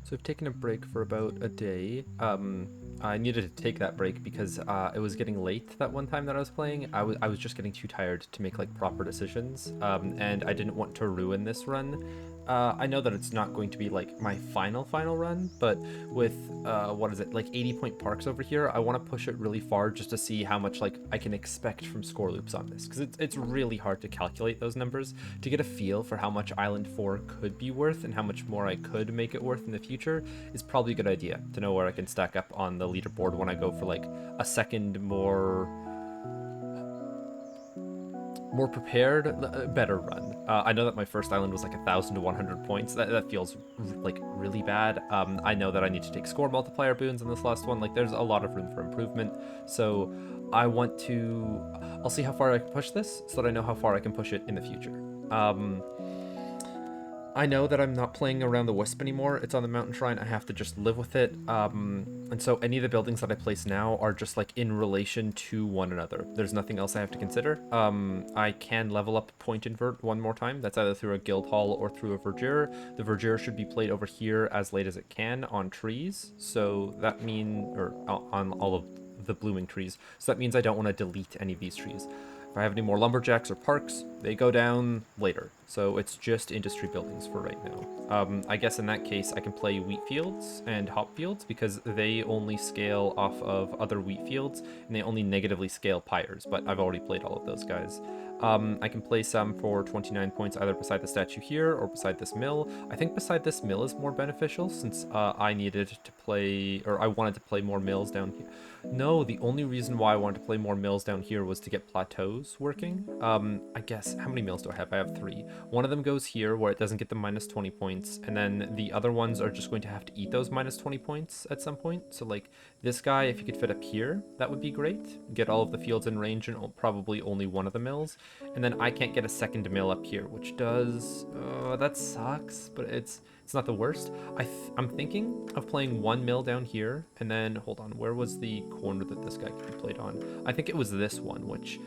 So I've taken a break for about a day. I needed to take that break because it was getting late that one time that I was playing. I was just getting too tired to make like proper decisions, and I didn't want to ruin this run. I know that it's not going to be like my final run, but with what is it, like 80-point parks over here, I want to push it really far just to see how much like I can expect from score loops on this, because it's really hard to calculate those numbers to get a feel for how much Island 4 could be worth and how much more I could make it worth in the future. Is probably a good idea to know where I can stack up on the leaderboard when I go for like a second more prepared, better run. I know that my first island was like 1,000 to 100 points. That feels like really bad. I know that I need to take score multiplier boons in this last one. Like there's a lot of room for improvement. So I want to. I'll see how far I can push this so that I know how far I can push it in the future. I know that I'm not playing around the wisp anymore. It's on the mountain shrine. I have to just live with it. And so any of the buildings that I place now are just like in relation to one another. There's nothing else I have to consider. I can level up point invert one more time. That's either through a guild hall or through a verdure. The verdure should be played over here as late as it can on trees. So that or on all of the blooming trees. So that means I don't want to delete any of these trees. If I have any more lumberjacks or parks, they go down later. So it's just industry buildings for right now. I guess in that case, I can play wheat fields and hop fields because they only scale off of other wheat fields and they only negatively scale pyres, but I've already played all of those guys. I can play some for 29 points either beside the statue here or beside this mill. I think beside this mill is more beneficial since I needed to play, or I wanted to play more mills down here. No, the only reason why I wanted to play more mills down here was to get plateaus working. I guess, how many mills do I have? I have 3. One of them goes here where it doesn't get the minus 20 points, and then the other ones are just going to have to eat those minus 20 points at some point. So like this guy, if he could fit up here, that would be great. Get all of the fields in range and probably only one of the mills. And then I can't get a second mill up here, which does, that sucks, but it's not the worst. I'm thinking of playing one mill down here, and then, hold on, where was the corner that this guy could be played on? I think it was this one, which,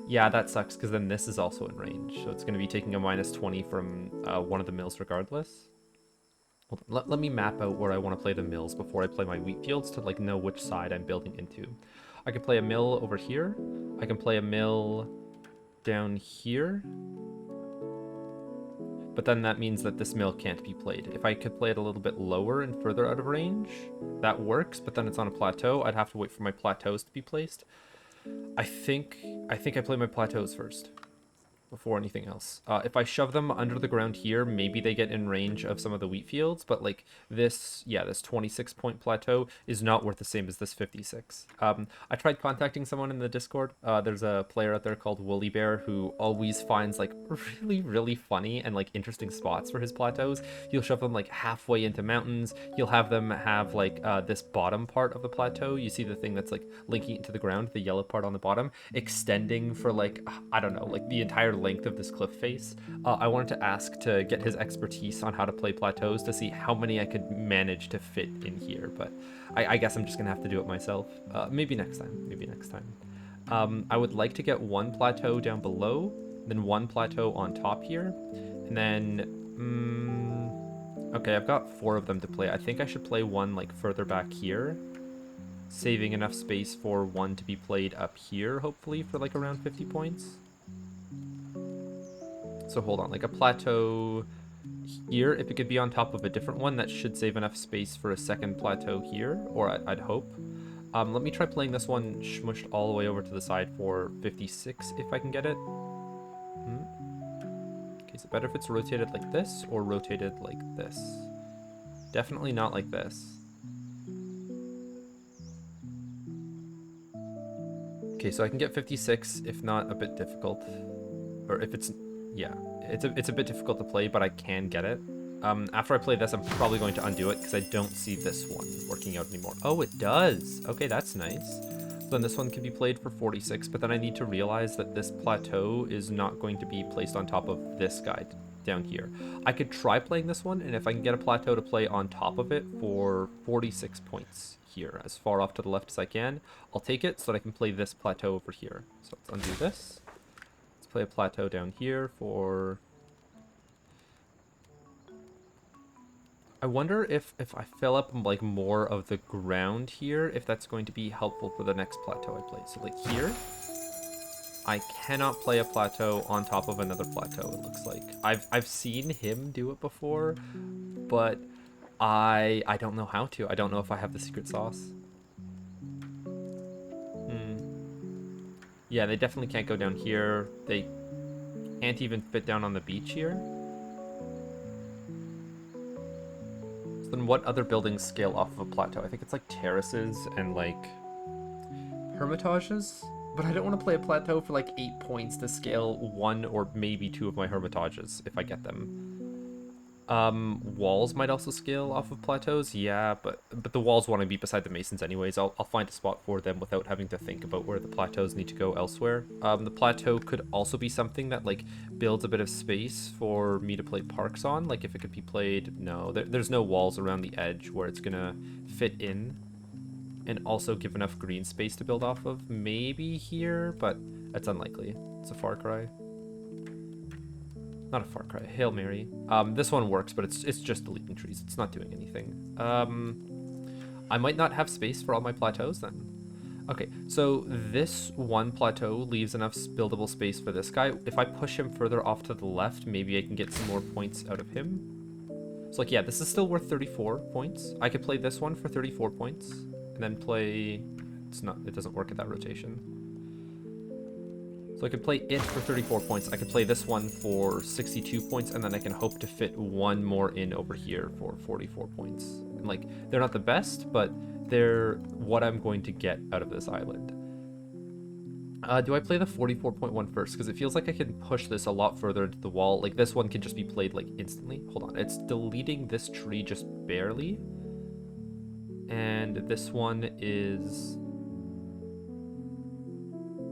yeah, that sucks, because then this is also in range. So it's going to be taking a minus 20 from one of the mills regardless. Hold on, let me map out where I want to play the mills before I play my wheat fields to, like, know which side I'm building into. I can play a mill over here. I can play a mill down here. But then that means that this mill can't be played. If I could play it a little bit lower and further out of range, that works, but then it's on a plateau. I'd have to wait for my plateaus to be placed. I think I play my plateaus first before anything else. If I shove them under the ground here, maybe they get in range of some of the wheat fields, but like this 26 point plateau is not worth the same as this 56. I tried contacting someone in the Discord. There's a player out there called Woolly Bear who always finds like really funny and like interesting spots for his plateaus. He'll shove them like halfway into mountains. He'll have them have like this bottom part of the plateau. You see the thing that's like linking it to the ground, the yellow part on the bottom, extending for like, I don't know, like the entire length of this cliff face. I wanted to ask to get his expertise on how to play plateaus to see how many I could manage to fit in here, but I guess I'm just gonna have to do it myself. Maybe next time. Maybe next time. I would like to get one plateau down below, then one plateau on top here, and then okay, I've got 4 of them to play. I think I should play one like further back here, saving enough space for one to be played up here, hopefully for like around 50 points. So hold on, like a plateau here, if it could be on top of a different one, that should save enough space for a second plateau here, or I'd hope. Let me try playing this one smushed all the way over to the side for 56 if I can get it. Okay, is it better if it's rotated like this or rotated like this? Definitely not like this. Okay, so I can get 56, if not a bit difficult. Or if it's, yeah, it's a bit difficult to play, but I can get it. After I play this, I'm probably going to undo it because I don't see this one working out anymore. Oh, it does. Okay, that's nice. Then this one can be played for 46, but then I need to realize that this plateau is not going to be placed on top of this guy down here. I could try playing this one, and if I can get a plateau to play on top of it for 46 points here, as far off to the left as I can, I'll take it so that I can play this plateau over here. So let's undo this. Let's play a plateau down here for I wonder if I fill up like more of the ground here, if that's going to be helpful for the next plateau I play. So like here, I cannot play a plateau on top of another plateau, it looks like. I've seen him do it before, but I don't know how to. I don't know if I have the secret sauce. Yeah, they definitely can't go down here. They can't even fit down on the beach here. So then what other buildings scale off of a plateau? I think it's like terraces and like hermitages. But I don't want to play a plateau for like 8 points to scale 1 or maybe 2 of my hermitages if I get them. Walls might also scale off of plateaus, yeah, but the walls want to be beside the masons anyways. I'll find a spot for them without having to think about where the plateaus need to go elsewhere. The plateau could also be something that like builds a bit of space for me to play parks on. Like if it could be played, no, there's no walls around the edge where it's gonna fit in and also give enough green space to build off of. Maybe here, but that's unlikely. It's a Far Cry. Not a Far Cry, Hail Mary. This one works, but it's just deleting trees. It's not doing anything. I might not have space for all my plateaus then. Okay, so this one plateau leaves enough buildable space for this guy. If I push him further off to the left, maybe I can get some more points out of him. So like, yeah, this is still worth 34 points. I could play this one for 34 points and then play, it doesn't work at that rotation. So I could play it for 34 points. I could play this one for 62 points, and then I can hope to fit one more in over here for 44 points. And like, they're not the best, but they're what I'm going to get out of this island. Do I play the 44.1 first? Because it feels like I can push this a lot further into the wall. Like this one can just be played like instantly. Hold on, it's deleting this tree just barely. And this one is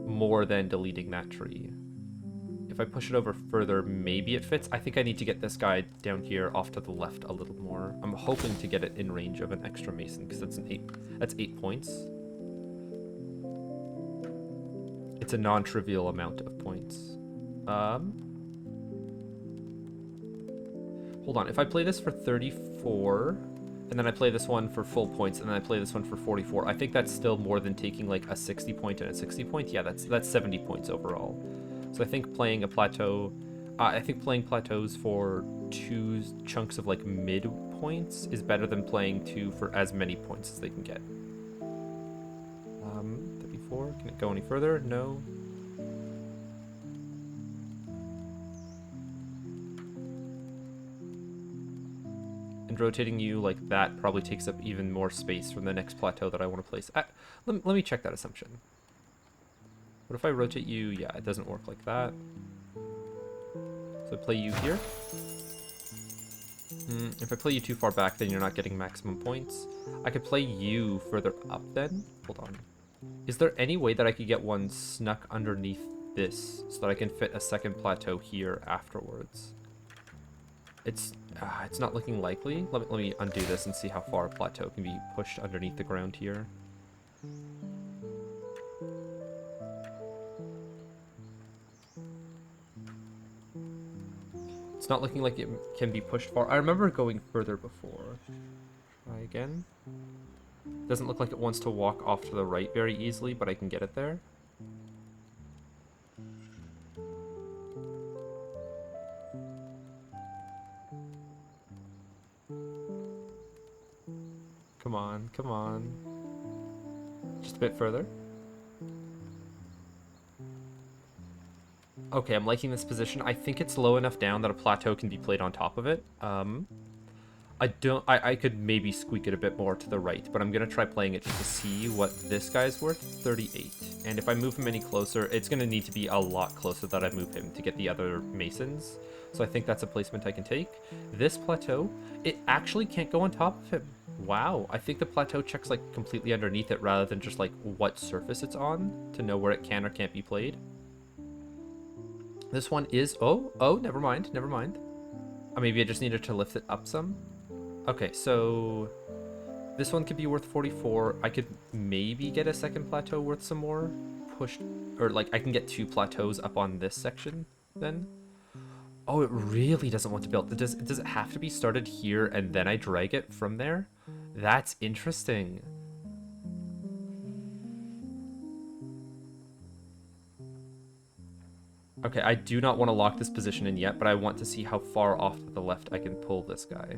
more than deleting that tree. If I push it over further, maybe it fits. I think I need to get this guy down here off to the left a little more. I'm hoping to get it in range of an extra mason because that's that's 8 points. It's a non-trivial amount of points. Hold on, if I play this for 34 and then I play this one for full points, and then I play this one for 44. I think that's still more than taking like a 60 point and a 60 point. Yeah, that's 70 points overall. So I think playing a plateau, I think playing plateaus for 2 chunks of like mid points is better than playing 2 for as many points as they can get. 34, can it go any further? No. And rotating you like that probably takes up even more space from the next plateau that I want to place. Let me check that assumption. What if I rotate you? Yeah, it doesn't work like that. So I play you here. If I play you too far back, then you're not getting maximum points. I could play you further up then. Hold on. Is there any way that I could get one snuck underneath this so that I can fit a second plateau here afterwards? It's not looking likely. Let me undo this and see how far a plateau can be pushed underneath the ground here. It's not looking like it can be pushed far. I remember going further before. Try again. Doesn't look like it wants to walk off to the right very easily, but I can get it there. Come on, come on. Just a bit further. Okay, I'm liking this position. I think it's low enough down that a plateau can be played on top of it. I could maybe squeak it a bit more to the right, but I'm gonna try playing it just to see what this guy's worth. 38. And if I move him any closer, it's gonna need to be a lot closer that I move him to get the other masons. So I think that's a placement I can take. This plateau, it actually can't go on top of him. Wow, I think the plateau checks like completely underneath it rather than just like what surface it's on to know where it can or can't be played. This one is, oh, never mind. Maybe I just needed to lift it up some. Okay, so this one could be worth 44. I could maybe get a second plateau worth some more. Or like I can get 2 plateaus up on this section then. Oh, it really doesn't want to build. Does it have to be started here and then I drag it from there? That's interesting. Okay, I do not want to lock this position in yet, but I want to see how far off to the left I can pull this guy.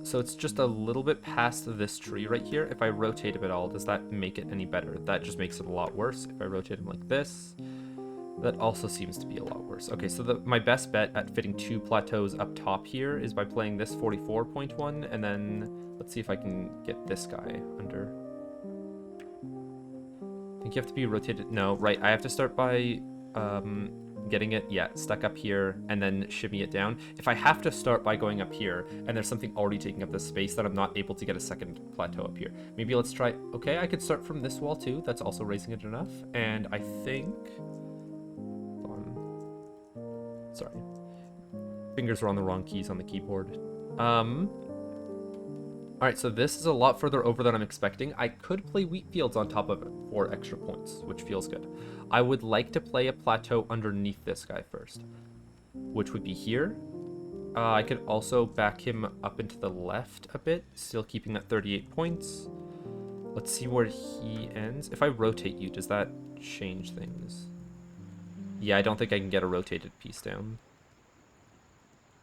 So it's just a little bit past this tree right here. If I rotate him at all, does that make it any better? That just makes it a lot worse. If I rotate him like this, that also seems to be a lot worse. Okay, so my best bet at fitting 2 plateaus up top here is by playing this 44.1, and then let's see if I can get this guy under. I think you have to be rotated. No, right, I have to start by getting it, stuck up here, and then shimmy it down. If I have to start by going up here, and there's something already taking up this space, that I'm not able to get a second plateau up here. Maybe let's try, okay, I could start from this wall too. That's also raising it enough. And I think, sorry, fingers are on the wrong keys on the keyboard. All right, so this is a lot further over than I'm expecting. I could play wheat fields on top of it for extra points, which feels good. I would like to play a plateau underneath this guy first, which would be here. I could also back him up into the left a bit, still keeping that 38 points. Let's see where he ends. If I rotate you, does that change things? Yeah, I don't think I can get a rotated piece down,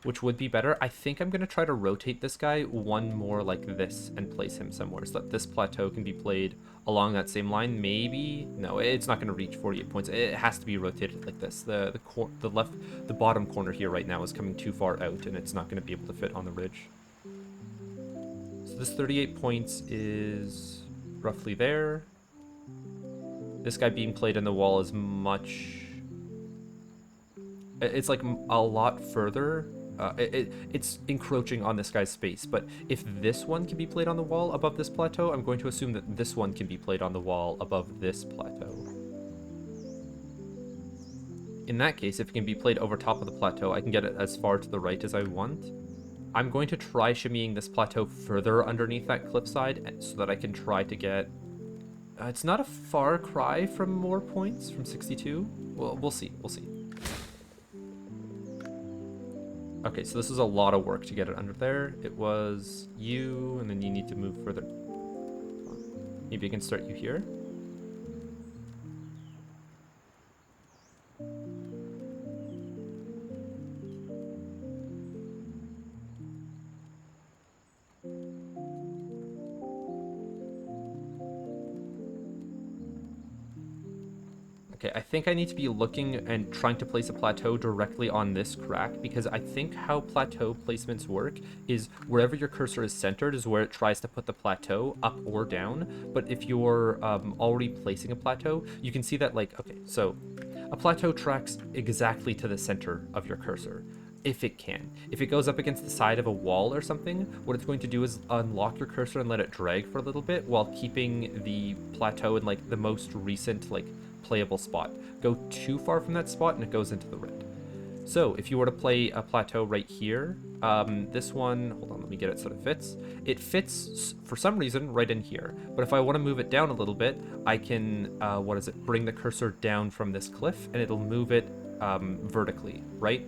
which would be better. I think I'm going to try to rotate this guy one more like this and place him somewhere so that this plateau can be played along that same line. Maybe, no, it's not going to reach 48 points. It has to be rotated like this. The bottom corner here right now is coming too far out, and it's not going to be able to fit on the ridge. So this 38 points is roughly there. This guy being played in the wall is much... It's like a lot further. It's encroaching on this guy's space, but if this one can be played on the wall above this plateau, I'm going to assume that this one can be played on the wall above this plateau. In that case, if it can be played over top of the plateau, I can get it as far to the right as I want. I'm going to try shimmying this plateau further underneath that cliffside so that I can try to get... it's not a far cry from more points, from 62. Well, we'll see, we'll see. Okay, so this is a lot of work to get it under there. It was you, and then you need to move further. Maybe I can start you here. Okay, I think I need to be looking and trying to place a plateau directly on this crack, because I think how plateau placements work is wherever your cursor is centered is where it tries to put the plateau, up or down. But if you're already placing a plateau, you can see that, like, okay, so a plateau tracks exactly to the center of your cursor. If it can. If it goes up against the side of a wall or something, what it's going to do is unlock your cursor and let it drag for a little bit while keeping the plateau in, like, the most recent, like, playable spot. Go too far from that spot and it goes into the red. So if you were to play a plateau right here, this one, hold on, let me get it so it fits. It fits for some reason right in here. But if I want to move it down a little bit, I can, bring the cursor down from this cliff and it'll move it vertically, right?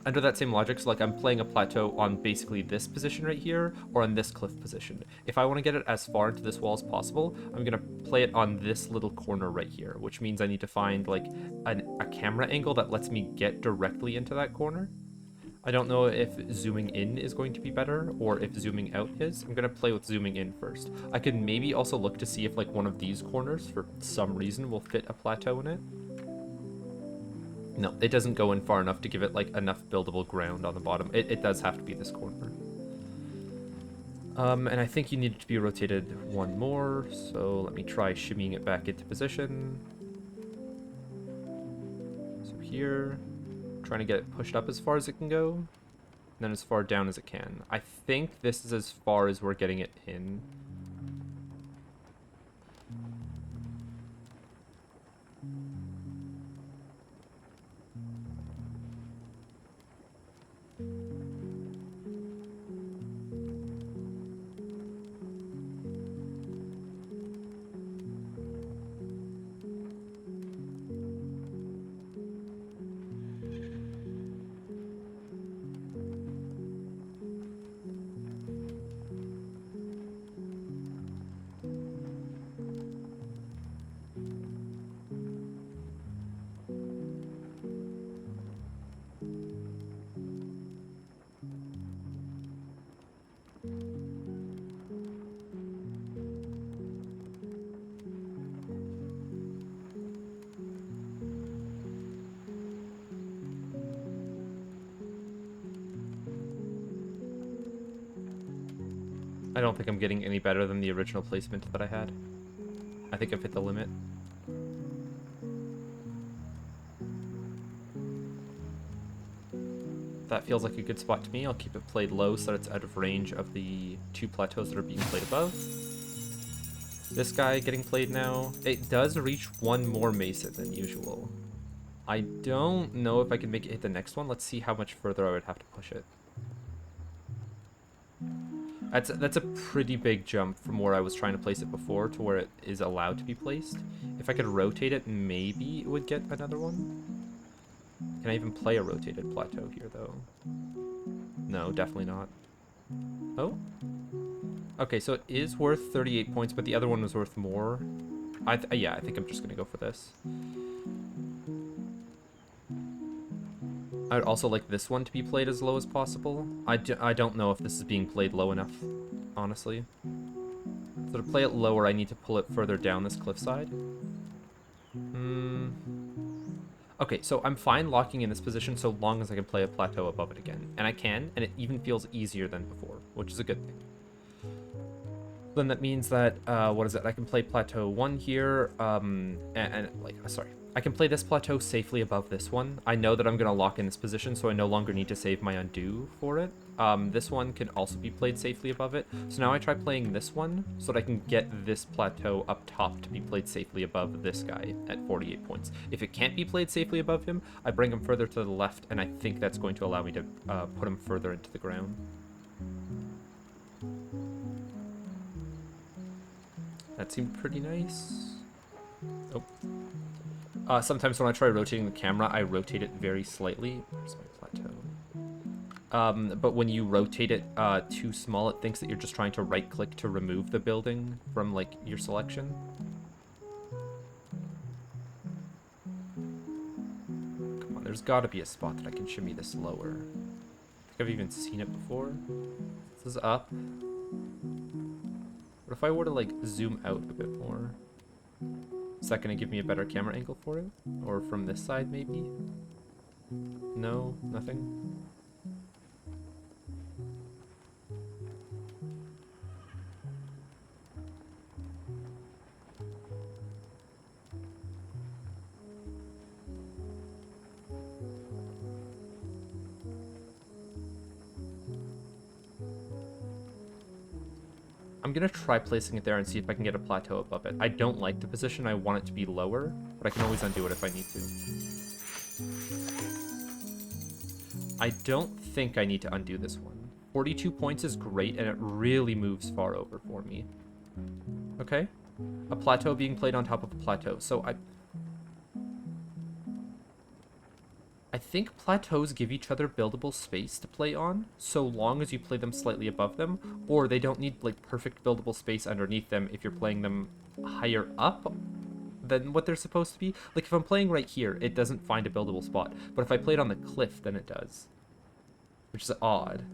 Under that same logic, so like I'm playing a plateau on basically this position right here or on this cliff position. If I want to get it as far into this wall as possible, I'm going to play it on this little corner right here, which means I need to find like a camera angle that lets me get directly into that corner. I don't know if zooming in is going to be better or if zooming out is. I'm going to play with zooming in first. I could maybe also look to see if like one of these corners for some reason will fit a plateau in it. No, it doesn't go in far enough to give it like enough buildable ground on the bottom. It does have to be this corner. And I think you need it to be rotated one more. So let me try shimmying it back into position. So here, trying to get it pushed up as far as it can go, and then as far down as it can. I think this is as far as we're getting it in. I don't think I'm getting any better than the original placement that I had. I think I've hit the limit. That feels like a good spot to me. I'll keep it played low so that it's out of range of the 2 plateaus that are being played above. This guy getting played now. It does reach 1 more Mesa than usual. I don't know if I can make it hit the next one. Let's see how much further I would have to push it. That's a pretty big jump from where I was trying to place it before to where it is allowed to be placed. If I could rotate it, maybe it would get another one. Can I even play a rotated plateau here, though? No, definitely not. Oh? Okay, so it is worth 38 points, but the other one was worth more. Yeah, I think I'm just gonna go for this. I'd also like this one to be played as low as possible. I don't know if this is being played low enough, honestly. So to play it lower, I need to pull it further down this cliffside. Okay, so I'm fine locking in this position so long as I can play a plateau above it again. And I can, and it even feels easier than before, which is a good thing. Then that means that, what is it? I can play plateau 1 here, sorry. I can play this plateau safely above this one. I know that I'm going to lock in this position, so I no longer need to save my undo for it. This one can also be played safely above it. So now I try playing this one so that I can get this plateau up top to be played safely above this guy at 48 points. If it can't be played safely above him, I bring him further to the left, and I think that's going to allow me to put him further into the ground. That seemed pretty nice. Oh. Sometimes when I try rotating the camera, I rotate it very slightly. Where's my plateau? But when you rotate it too small, it thinks that you're just trying to right-click to remove the building from, like, your selection. Come on, there's gotta be a spot that I can shimmy this lower. I think I've even seen it before. This is up. What if I were to, like, zoom out a bit more? Is that going to give me a better camera angle for it? Or from this side, maybe? No? Nothing? I'm gonna try placing it there and see if I can get a plateau above it. I don't like the position. I want it to be lower, but I can always undo it if I need to. I don't think I need to undo this one. 42 points is great, and it really moves far over for me. Okay. A plateau being played on top of a plateau. So I think plateaus give each other buildable space to play on, so long as you play them slightly above them, or they don't need, like, perfect buildable space underneath them if you're playing them higher up than what they're supposed to be. Like, if I'm playing right here, it doesn't find a buildable spot, but if I play it on the cliff, then it does. Which is odd.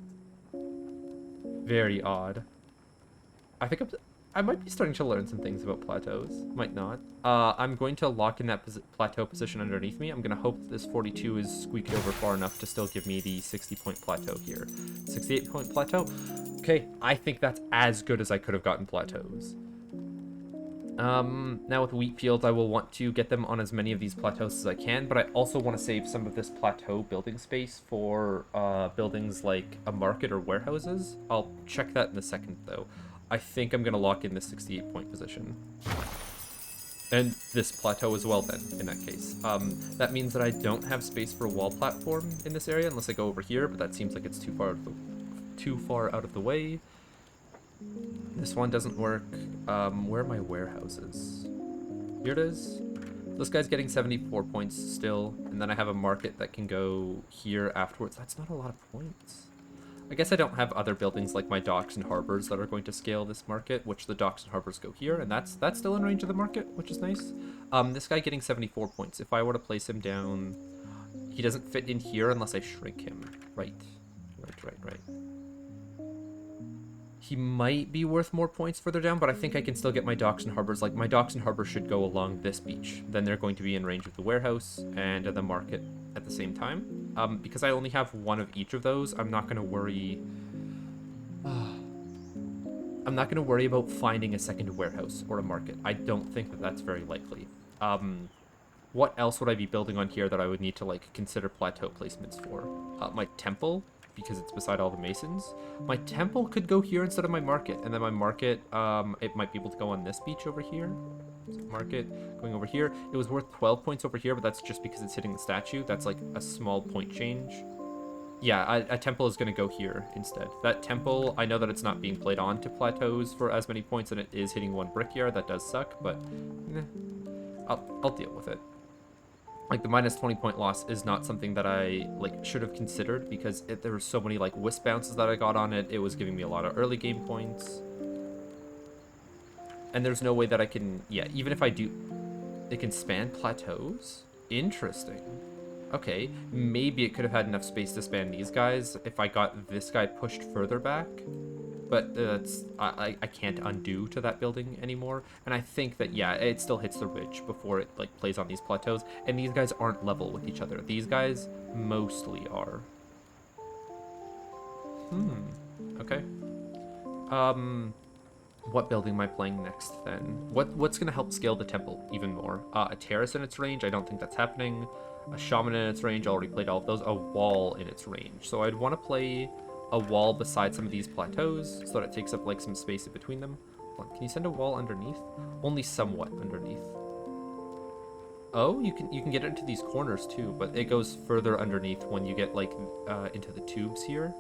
Very odd. I think I might be starting to learn some things about plateaus. Might not. I'm going to lock in that plateau position underneath me. I'm going to hope this 42 is squeaked over far enough to still give me the 60-point plateau here. 68-point plateau? Okay, I think that's as good as I could have gotten plateaus. Now with wheat fields, I will want to get them on as many of these plateaus as I can, but I also want to save some of this plateau building space for buildings like a market or warehouses. I'll check that in a second, though. I think I'm going to lock in this 68-point position. And this plateau as well, then, in that case. That means that I don't have space for a wall platform in this area unless I go over here, but that seems like it's too far out of the way. This one doesn't work. Where are my warehouses? Here it is. This guy's getting 74 points still, and then I have a market that can go here afterwards. That's not a lot of points. I guess I don't have other buildings like my docks and harbors that are going to scale this market, which the docks and harbors go here, and that's still in range of the market, which is nice. This guy getting 74 points. If I were to place him down, he doesn't fit in here unless I shrink him. Right. He might be worth more points further down, but I think I can still get my docks and harbors. Like, my docks and harbors should go along this beach. Then they're going to be in range of the warehouse and the market at the same time. Because I only have one of each of those, I'm not going to worry. I'm not going to worry about finding a second warehouse or a market. I don't think that that's very likely. What else would I be building on here that I would need to like consider plateau placements for? My temple, because it's beside all the masons. My temple could go here instead of my market, and then my market, it might be able to go on this beach over here. Market going over here. It was worth 12 points over here, but that's just because it's hitting the statue. That's like a small point change. Yeah, a temple is going to go here instead. That temple, I know that it's not being played on to plateaus for as many points, and it is hitting one brickyard. That does suck, but I'll deal with it. Like, the minus 20 point loss is not something that I like should have considered, because there were so many like wisp bounces that I got on it. It was giving me a lot of early game points. And there's no way that I can, yeah, even if I do, it can span plateaus? Interesting. Okay, maybe it could have had enough space to span these guys if I got this guy pushed further back. But I can't undo to that building anymore. And I think that, yeah, it still hits the ridge before it like plays on these plateaus. And these guys aren't level with each other. These guys mostly are. Okay. What building am I playing next then? What's gonna help scale the temple even more? A terrace in its range? I don't think that's happening. A shaman in its range, already played all of those. A wall in its range. So I'd want to play a wall beside some of these plateaus so that it takes up like some space in between them. Hold on, can you send a wall underneath? Only somewhat underneath. Oh, you can get it into these corners too, but it goes further underneath when you get like into the tubes here.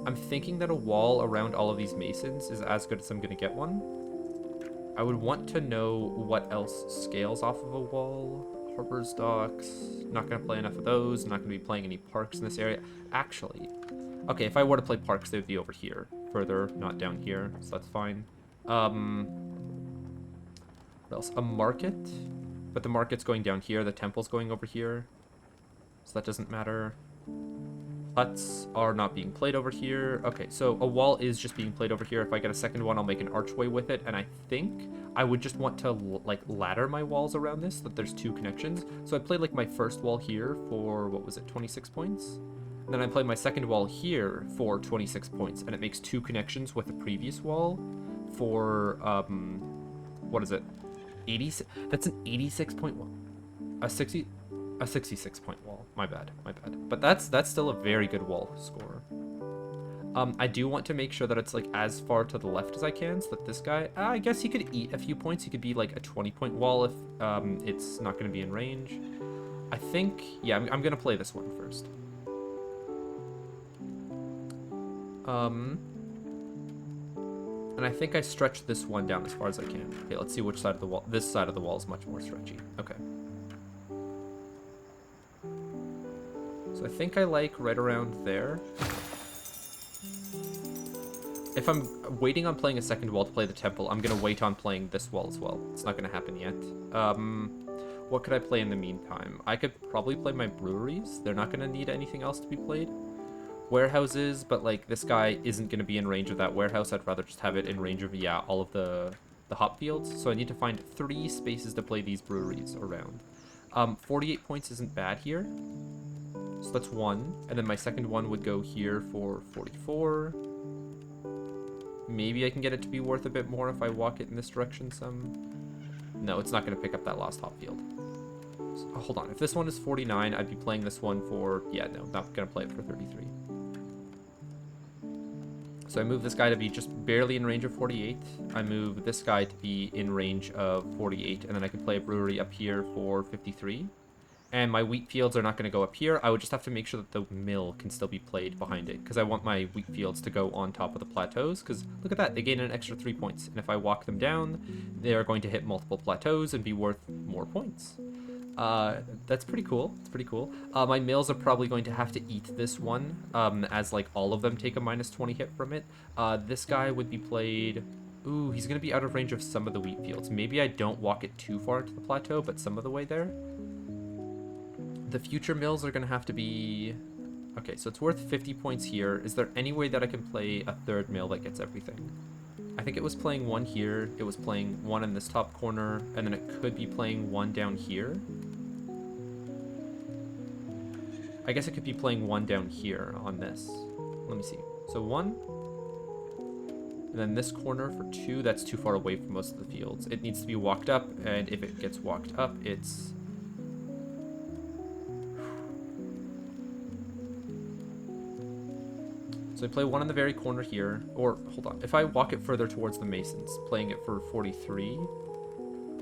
I'm thinking that a wall around all of these masons is as good as I'm gonna get one. I would want to know what else scales off of a wall. Harbor's docks, not gonna play enough of those, not gonna be playing any parks in this area. Actually, okay, if I were to play parks, they would be over here, further, not down here, so that's fine. What else? A market, but the market's going down here, the temple's going over here, so that doesn't matter. Huts are not being played over here. Okay, so a wall is just being played over here. If I get a second one, I'll make an archway with it, and I think I would just want to like ladder my walls around this, so that there's two connections. So I played like my first wall here for, what was it, 26 points? And then I played my second wall here for 26 points, and it makes two connections with the previous wall for, what is it? 80, that's an 86 point wall. A 66 point wall. My bad. But that's still a very good wall score. I do want to make sure that it's like as far to the left as I can, so that this guy, I guess he could eat a few points. He could be like a 20 point wall if it's not going to be in range. I think, yeah, I'm going to play this one first. And I think I stretched this one down as far as I can. Okay, let's see which side of the wall. This side of the wall is much more stretchy. Okay. So I think I like right around there. If I'm waiting on playing a second wall to play the temple, I'm going to wait on playing this wall as well. It's not going to happen yet. What could I play in the meantime? I could probably play my breweries. They're not going to need anything else to be played. Warehouses, but like this guy isn't going to be in range of that warehouse. I'd rather just have it in range of, yeah, all of the hop fields. So I need to find 3 spaces to play these breweries around. 48 points isn't bad here. So that's 1. And then my second one would go here for 44. Maybe I can get it to be worth a bit more if I walk it in this direction some. No, it's not going to pick up that last hop field. So, hold on. If this one is 49, I'd be playing this one for... Yeah, no, not going to play it for 33. So I move this guy to be just barely in range of 48. I move this guy to be in range of 48. And then I can play a brewery up here for 53. And my wheat fields are not going to go up here. I would just have to make sure that the mill can still be played behind it, because I want my wheat fields to go on top of the plateaus, because look at that, they gain an extra 3 points. And if I walk them down, they are going to hit multiple plateaus and be worth more points. That's pretty cool. It's pretty cool. My mills are probably going to have to eat this one, as like all of them take a minus 20 hit from it. This guy would be played... Ooh, he's going to be out of range of some of the wheat fields. Maybe I don't walk it too far to the plateau, but some of the way there. The future mills are going to have to be... Okay, so it's worth 50 points here. Is there any way that I can play a third mill that gets everything? I think it was playing 1 here. It was playing 1 in this top corner. And then it could be playing 1 down here. I guess it could be playing 1 down here on this. Let me see. So 1. And then this corner for 2, that's too far away from most of the fields. It needs to be walked up, and if it gets walked up, it's... So I play one in the very corner here, or hold on, if I walk it further towards the masons, playing it for 43.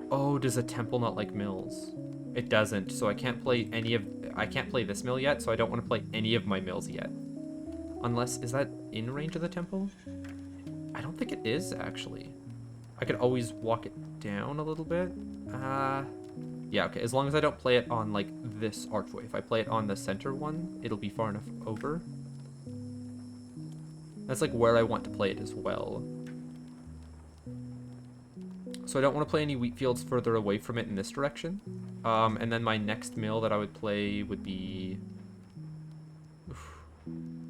Oh, does a temple not like mills? It doesn't, so I can't play I can't play this mill yet, so I don't want to play any of my mills yet. Unless, is that in range of the temple? I don't think it is, actually. I could always walk it down a little bit. Yeah, okay, as long as I don't play it on, like, this archway. If I play it on the center one, it'll be far enough over. That's, like, where I want to play it as well. So I don't want to play any wheat fields further away from it in this direction. And then my next mill that I would play would be...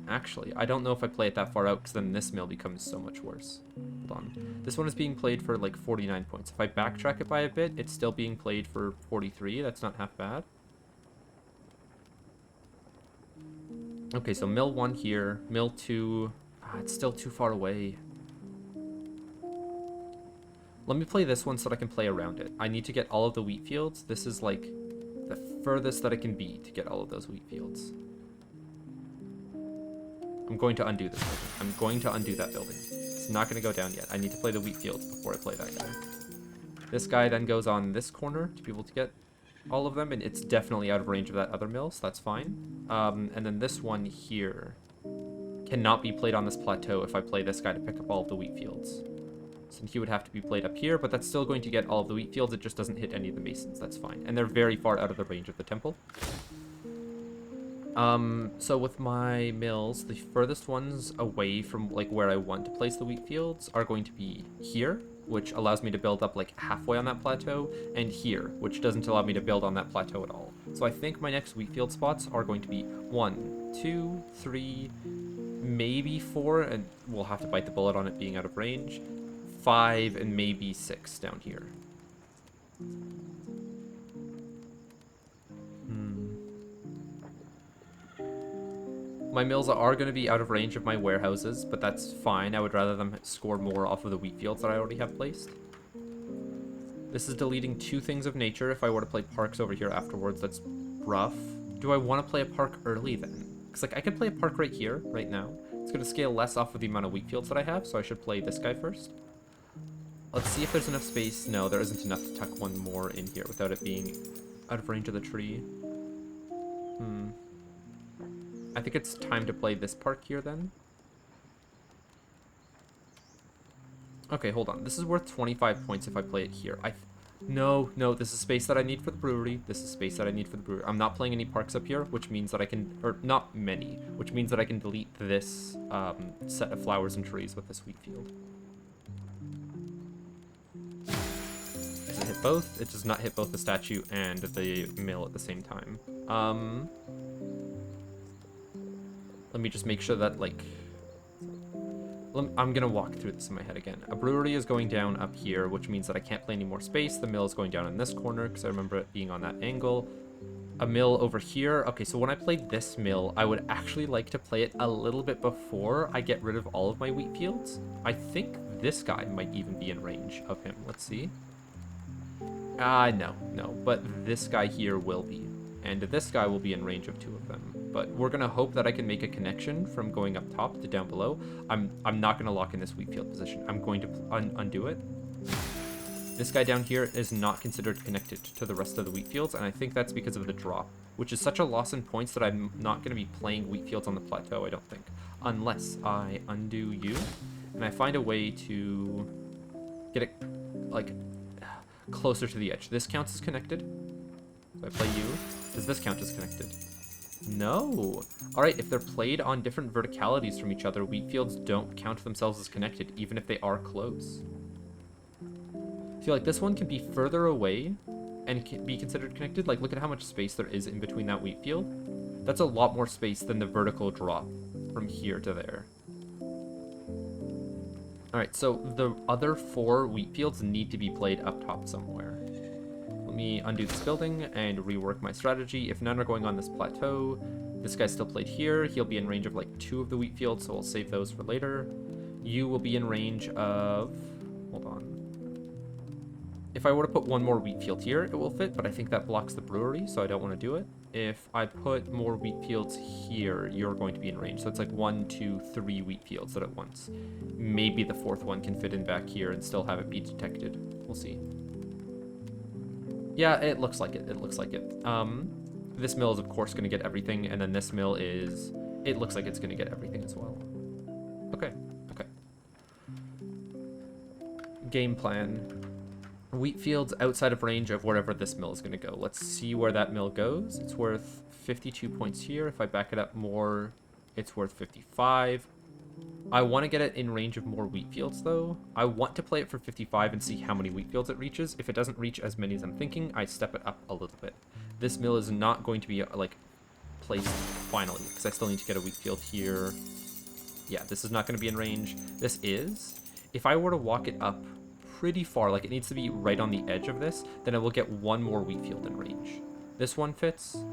Actually, I don't know if I play it that far out, because then this mill becomes so much worse. Hold on. This one is being played for, like, 49 points. If I backtrack it by a bit, it's still being played for 43. That's not half bad. Okay, so mill 1 here. Mill 2... it's still too far away. Let me play this one so that I can play around it. I need to get all of the wheat fields. This is, like, the furthest that I can be to get all of those wheat fields. I'm going to undo this building. I'm going to undo that building. It's not going to go down yet. I need to play the wheat fields before I play that guy. This guy then goes on this corner to be able to get all of them, and it's definitely out of range of that other mill, so that's fine. And then this one here cannot be played on this plateau if I play this guy to pick up all of the wheat fields. So he would have to be played up here, but that's still going to get all of the wheat fields. It just doesn't hit any of the masons. That's fine. And they're very far out of the range of the temple. So with my mills, the furthest ones away from, like, where I want to place the wheat fields are going to be here, which allows me to build up, like, halfway on that plateau, and here, which doesn't allow me to build on that plateau at all. So I think my next wheat field spots are going to be 1, 2, 3, maybe 4, and we'll have to bite the bullet on it being out of range, 5, and maybe 6 down here. My mills are going to be out of range of my warehouses, but that's fine. I would rather them score more off of the wheat fields that I already have placed. This is deleting 2 things of nature. If I were to play parks over here afterwards, that's rough. Do I want to play a park early then? Because, like, I could play a park right here, right now. It's going to scale less off of the amount of wheat fields that I have, so I should play this guy first. Let's see if there's enough space. No, there isn't enough to tuck one more in here without it being out of range of the tree. I think it's time to play this park here then. Okay, hold on. This is worth 25 points if I play it here. No, this is space that I need for the brewery. This is space that I need for the brewery. I'm not playing any parks up here, which means that I can, or not many, which means that I can delete this set of flowers and trees with this wheat field. Does it hit both? It does not hit both the statue and the mill at the same time. Let me just make sure that, like... I'm gonna walk through this in my head again. A brewery is going down up here, which means that I can't play any more space. The mill is going down in this corner, because I remember it being on that angle. A mill over here. Okay, so when I play this mill, I would actually like to play it a little bit before I get rid of all of my wheat fields. I think this guy might even be in range of him. Let's see. No. But this guy here will be. And this guy will be in range of 2 of them. But we're going to hope that I can make a connection from going up top to down below. I'm not going to lock in this wheat field position. I'm going to undo it. This guy down here is not considered connected to the rest of the wheat fields, and I think that's because of the drop, which is such a loss in points that I'm not going to be playing wheat fields on the plateau, I don't think. Unless I undo you, and I find a way to get it, like, closer to the edge. This counts as connected. So I play you. Does this count as connected? No. Alright, if they're played on different verticalities from each other, wheat fields don't count themselves as connected, even if they are close. I feel like this one can be further away and can be considered connected. Like, look at how much space there is in between that wheat field. That's a lot more space than the vertical drop from here to there. Alright, so the other 4 wheat fields need to be played up top somewhere. Let me undo this building and rework my strategy. If none are going on this plateau, this guy's still played here. He'll be in range of like 2 of the wheat fields, so I'll save those for later. You will be in range of... Hold on. If I were to put one more wheat field here, it will fit, but I think that blocks the brewery, so I don't want to do it. If I put more wheat fields here, you're going to be in range. So it's like 1, 2, 3 wheat fields at once. Maybe the fourth one can fit in back here and still have it be detected. We'll see. Yeah, it looks like it. It looks like it. This mill is, of course, going to get everything, and then this mill is... It looks like it's going to get everything as well. Okay, okay. Game plan. Wheat fields outside of range of wherever this mill is going to go. Let's see where that mill goes. It's worth 52 points here. If I back it up more, it's worth 55. I want to get it in range of more wheat fields, though. I want to play it for 55 and see how many wheat fields it reaches. If it doesn't reach as many as I'm thinking, I step it up a little bit. This mill is not going to be, like, placed finally, because I still need to get a wheat field here. Yeah, this is not going to be in range. This is. If I were to walk it up pretty far, like it needs to be right on the edge of this, then it will get one more wheat field in range. This one fits.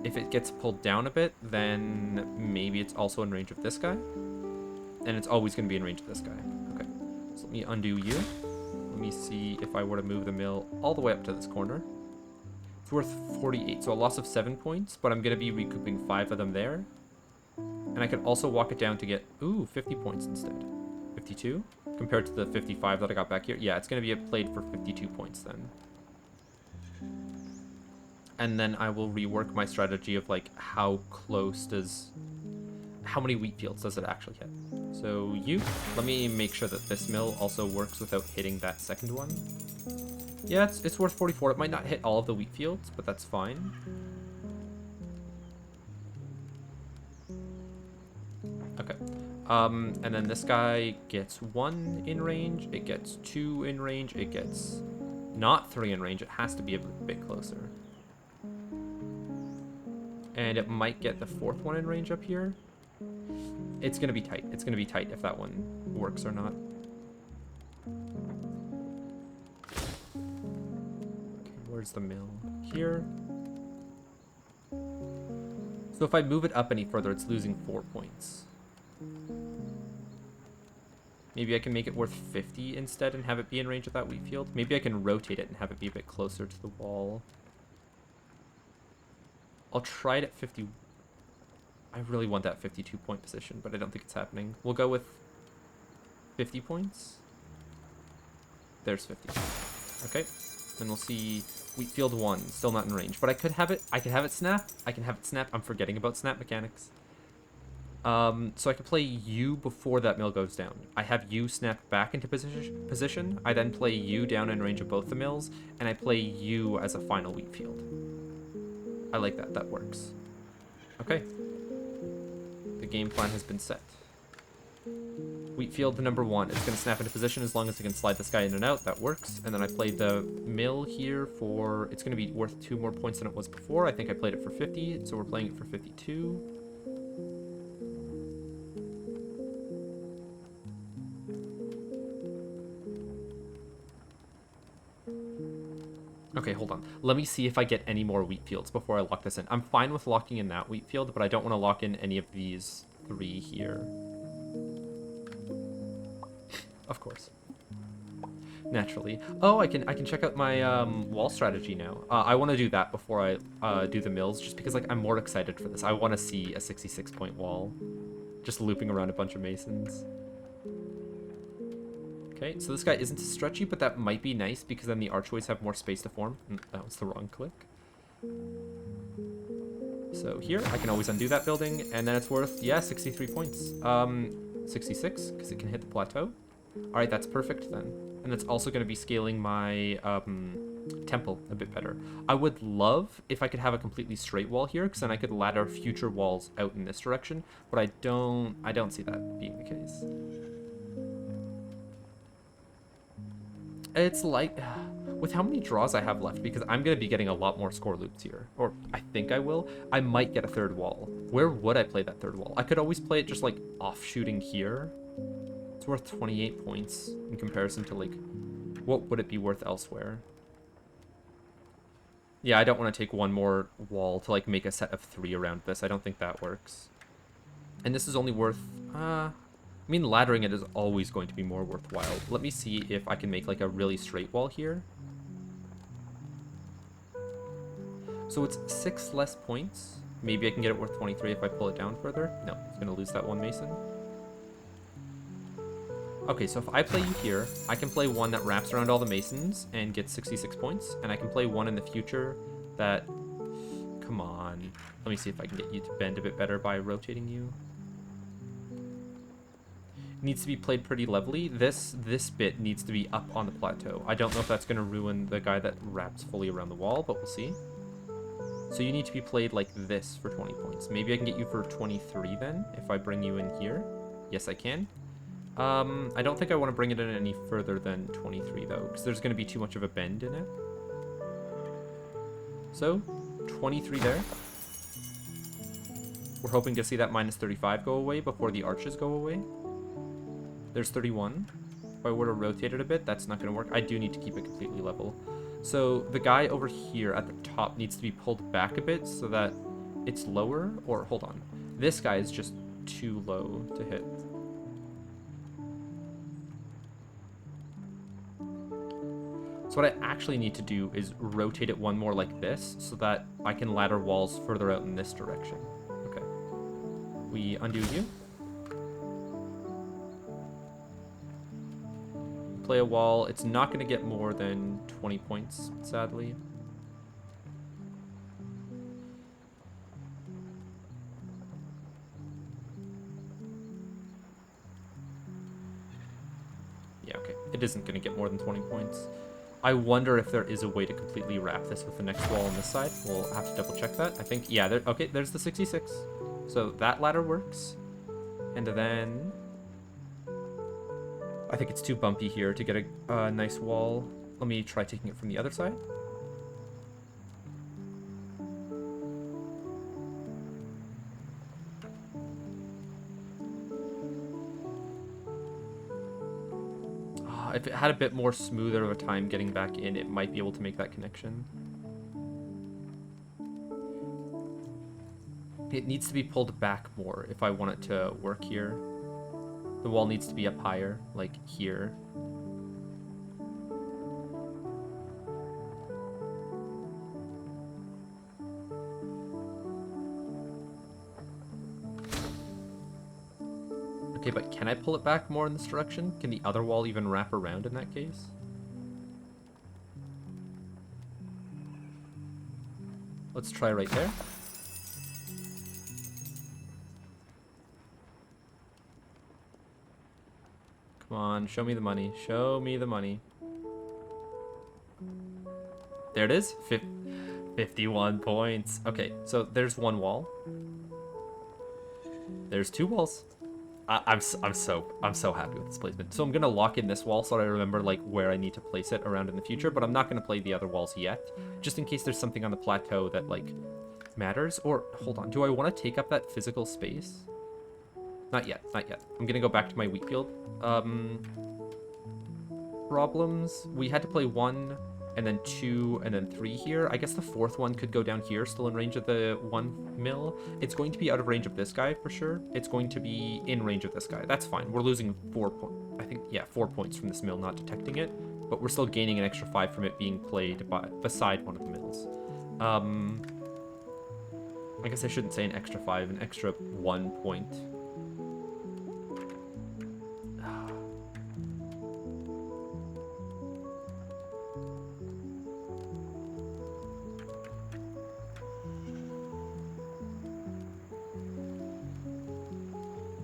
If it gets pulled down a bit, then maybe it's also in range of this guy. And it's always going to be in range of this guy. Okay, so let me undo you. Let me see if I were to move the mill all the way up to this corner. It's worth 48, so a loss of 7 points, but I'm going to be recouping 5 of them there. And I could also walk it down to get, ooh, 50 points instead. 52? Compared to the 55 that I got back here. Yeah, it's going to be played for 52 points then. And then I will rework my strategy of, like, how close does... How many wheat fields does it actually hit? So you, let me make sure that this mill also works without hitting that second one. Yeah, it's worth 44. It might not hit all of the wheat fields, but that's fine. Okay. And then this guy gets 1 in range, it gets 2 in range, it gets not 3 in range, it has to be a bit closer. And it might get the 4th one in range up here. It's gonna be tight. It's gonna be tight if that one works or not. Okay, where's the mill? Here. So if I move it up any further, it's losing 4 points. Maybe I can make it worth 50 instead and have it be in range of that wheat field. Maybe I can rotate it and have it be a bit closer to the wall. I'll try it at 50. I really want that 52 point position, but I don't think it's happening. We'll go with 50 points. There's 50. Okay. Then we'll see wheat field 1, still not in range. But I could have it snap. I can have it snap. I'm forgetting about snap mechanics. So I can play you before that mill goes down. I have you snap back into position. I then play you down in range of both the mills, and I play you as a final wheat field. I like that. That works. Okay. The game plan has been set. Wheat field number 1. It's going to snap into position as long as I can slide this guy in and out. That works. And then I played the mill here for... It's going to be worth 2 more points than it was before. I think I played it for 50, so we're playing it for 52. Okay, hold on. Let me see if I get any more wheat fields before I lock this in. I'm fine with locking in that wheat field, but I don't want to lock in any of these 3 here. Of course. Naturally. Oh, I can check out my wall strategy now. I want to do that before I do the mills, just because like I'm more excited for this. I want to see a 66-point wall, just looping around a bunch of masons. Okay, so this guy isn't stretchy, but that might be nice because then the archways have more space to form. That was the wrong click. So here, I can always undo that building, and then it's worth, yeah, 63 points. 66, because it can hit the plateau. All right, that's perfect then. And it's also going to be scaling my temple a bit better. I would love if I could have a completely straight wall here, because then I could ladder future walls out in this direction, but I don't see that being the case. It's like, with how many draws I have left, because I'm going to be getting a lot more score loops here, or I think I will, I might get a 3rd wall. Where would I play that 3rd wall? I could always play it just like offshooting here. It's worth 28 points in comparison to like, what would it be worth elsewhere? Yeah, I don't want to take one more wall to like make a set of 3 around this. I don't think that works. And this is only worth, I mean, laddering it is always going to be more worthwhile. Let me see if I can make like a really straight wall here. So it's 6 less points. Maybe I can get it worth 23 if I pull it down further. No, it's going to lose that 1 mason. Okay, so if I play you here, I can play one that wraps around all the masons and gets 66 points. And I can play one in the future that... Come on. Let me see if I can get you to bend a bit better by rotating you. It needs to be played pretty levelly. This bit needs to be up on the plateau. I don't know if that's going to ruin the guy that wraps fully around the wall, but we'll see. So you need to be played like this for 20 points. Maybe I can get you for 23 then, if I bring you in here. Yes, I can. I don't think I want to bring it in any further than 23 though, because there's going to be too much of a bend in it. So, 23 there. We're hoping to see that minus 35 go away before the arches go away. There's 31. If I were to rotate it a bit, that's not going to work. I do need to keep it completely level. So the guy over here at the top needs to be pulled back a bit so that it's lower. Or, hold on. This guy is just too low to hit. So what I actually need to do is rotate it one more like this so that I can ladder walls further out in this direction. Okay. We undo you. Play a wall. It's not going to get more than 20 points, sadly. Yeah, okay. It isn't going to get more than 20 points. I wonder if there is a way to completely wrap this with the next wall on this side. We'll have to double check that. I think, yeah, okay, there's the 66. So that ladder works. And then... I think it's too bumpy here to get a nice wall. Let me try taking it from the other side. If it had a bit more smoother of a time getting back in, it might be able to make that connection. It needs to be pulled back more if I want it to work here. The wall needs to be up higher, like here. Okay, but can I pull it back more in this direction? Can the other wall even wrap around in that case? Let's try right there. Come on, show me the money. Show me the money. There it is. 51 points. Okay, so there's one wall. There's 2 walls. I'm so happy with this placement. So I'm gonna lock in this wall so I remember like where I need to place it around in the future, but I'm not gonna play the other walls yet, just in case there's something on the plateau that like matters. Or hold on, do I want to take up that physical space? Not yet, not yet. I'm gonna go back to my wheat field. Problems. We had to play 1 and then 2 and then 3 here. I guess the 4th one could go down here, still in range of the 1 mil. It's going to be out of range of this guy for sure. It's going to be in range of this guy. That's fine. We're losing 4 points. I think, yeah, 4 points from this mill not detecting it, but we're still gaining an extra 5 from it being played beside one of the mills. I guess I shouldn't say an extra 5, an extra 1 point.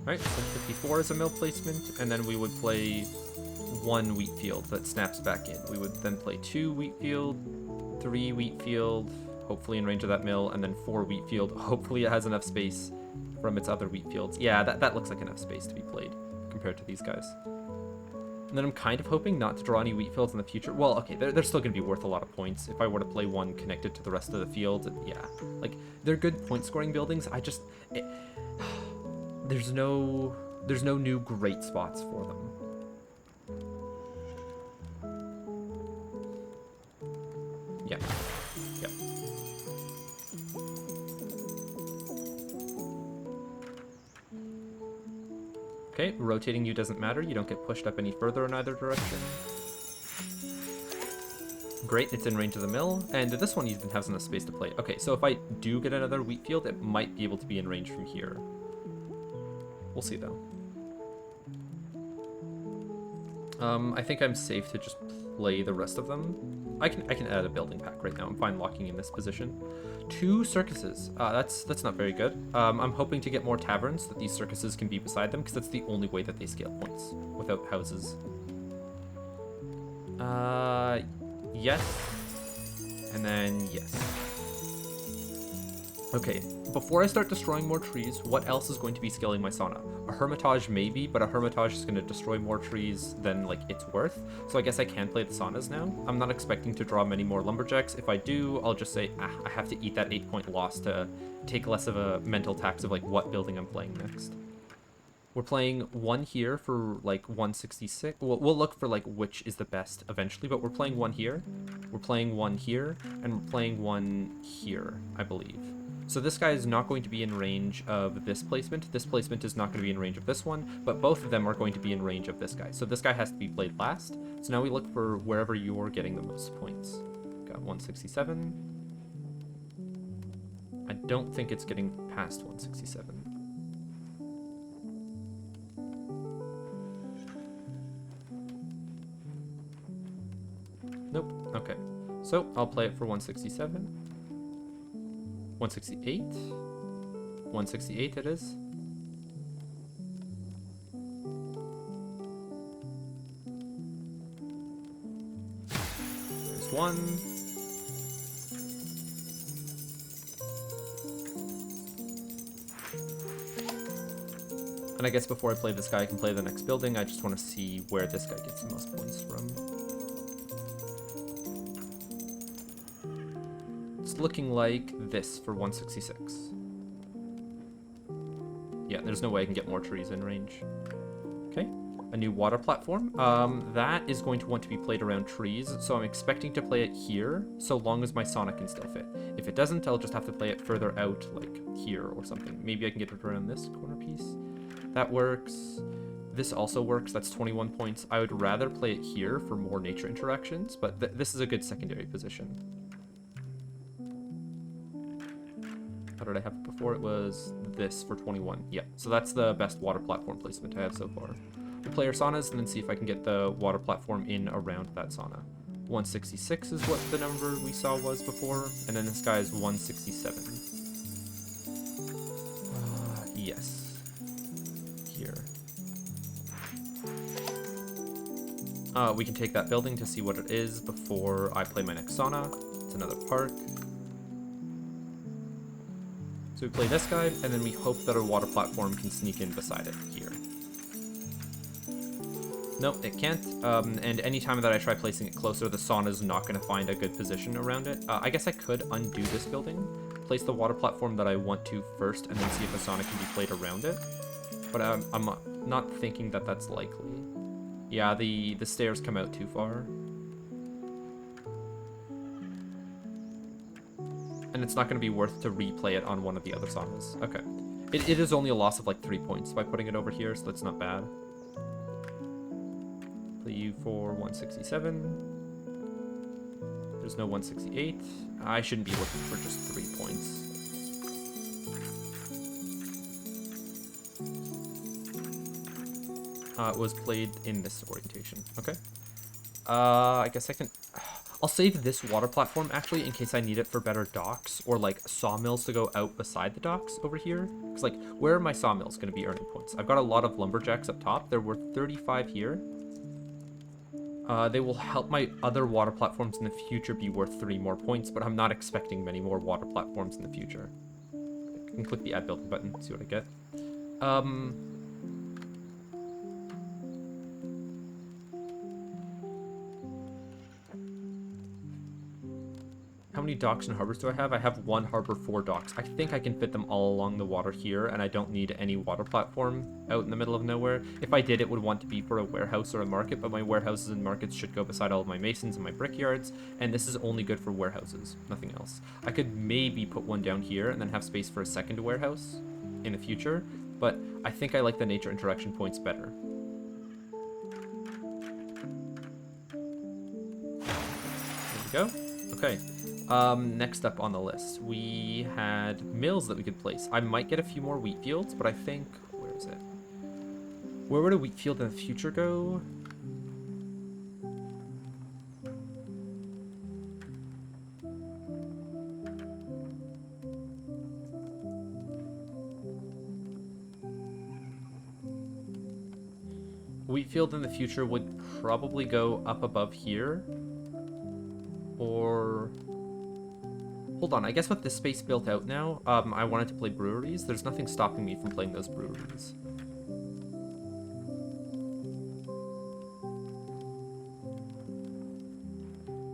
Alright, so 54 is a mill placement, and then we would play 1 wheat field that snaps back in. We would then play 2 wheat field, 3 wheat field, hopefully in range of that mill, and then 4 wheat field. Hopefully it has enough space from its other wheat fields. Yeah, that looks like enough space to be played compared to these guys. And then I'm kind of hoping not to draw any wheat fields in the future. Well, okay, they're still going to be worth a lot of points. If I were to play 1 connected to the rest of the field, yeah. Like, they're good point-scoring buildings. There's no new great spots for them. Yeah. Yep. Okay, rotating you doesn't matter. You don't get pushed up any further in either direction. Great, it's in range of the mill, and this one even has enough space to play. Okay, so if I do get another wheat field, it might be able to be in range from here. We'll see, though. I think I'm safe to just play the rest of them. I can add a building pack right now. I'm fine locking in this position. 2 circuses. That's not very good. I'm hoping to get more taverns so that these circuses can be beside them, because that's the only way that they scale points without houses. Yes. And then yes. Okay, before I start destroying more trees, what else is going to be scaling my sauna? A hermitage maybe, but a hermitage is going to destroy more trees than like it's worth. So I guess I can play the saunas now. I'm not expecting to draw many more lumberjacks. If I do, I'll just say, I have to eat that 8-point loss to take less of a mental tax of like what building I'm playing next. We're playing 1 here for like 166. We'll look for like which is the best eventually, but we're playing 1 here. We're playing 1 here, and we're playing 1 here, I believe. So this guy is not going to be in range of this placement. This placement is not going to be in range of this one, but both of them are going to be in range of this guy. So this guy has to be played last. So now we look for wherever you're getting the most points. Got 167. I don't think it's getting past 167. Nope. Okay. So I'll play it for 167. 168. 168 it is. There's 1. And I guess before I play this guy, I can play the next building. I just want to see where this guy gets the most points from. Looking like this for 166. Yeah, there's no way I can get more trees in range. Okay, a new water platform. That is going to want to be played around trees, so I'm expecting to play it here, so long as my sauna can still fit. If it doesn't, I'll just have to play it further out, like here or something. Maybe I can get it around this corner piece. That works. This also works. That's 21 points. I would rather play it here for more nature interactions, but this is a good secondary position. How did I have it before? It was this for 21. Yeah, so that's the best water platform placement I have so far. We'll play our saunas and then see if I can get the water platform in around that sauna. 166 is what the number we saw was before, and then this guy is 167. Yes. Here. We can take that building to see what it is before I play my next sauna. It's another park. So we play this guy, and then we hope that our water platform can sneak in beside it here. Nope, it can't. And anytime that I try placing it closer, the sauna is not going to find a good position around it. I guess I could undo this building, place the water platform that I want to first, and then see if a sauna can be played around it. But I'm not thinking that that's likely. Yeah, the stairs come out too far. And it's not going to be worth to replay it on one of the other saunas. Okay. It is only a loss of like 3 points by putting it over here, so that's not bad. Play you for 167. There's no 168. I shouldn't be looking for just 3 points. It was played in this orientation. Okay. I guess I can... I'll save this water platform, actually, in case I need it for better docks, or, like, sawmills to go out beside the docks over here. Because, like, where are my sawmills going to be earning points? I've got a lot of lumberjacks up top. They're worth 35 here. They will help my other water platforms in the future be worth 3 more points, but I'm not expecting many more water platforms in the future. I can click the add building button, see what I get. How many docks and harbors do I have? I have 1 harbor, 4 docks. I think I can fit them all along the water here, and I don't need any water platform out in the middle of nowhere. If I did, it would want to be for a warehouse or a market, but my warehouses and markets should go beside all of my masons and my brickyards, and this is only good for warehouses, nothing else. I could maybe put one down here and then have space for a second warehouse in the future, but I think I like the nature interaction points better. There we go. Okay. Next up on the list, we had mills that we could place. I might get a few more wheat fields, but I think... Where is it? Where would a wheat field in the future go? Wheat field in the future would probably go up above here. Or... Hold on, I guess with this space built out now, I wanted to play breweries. There's nothing stopping me from playing those breweries.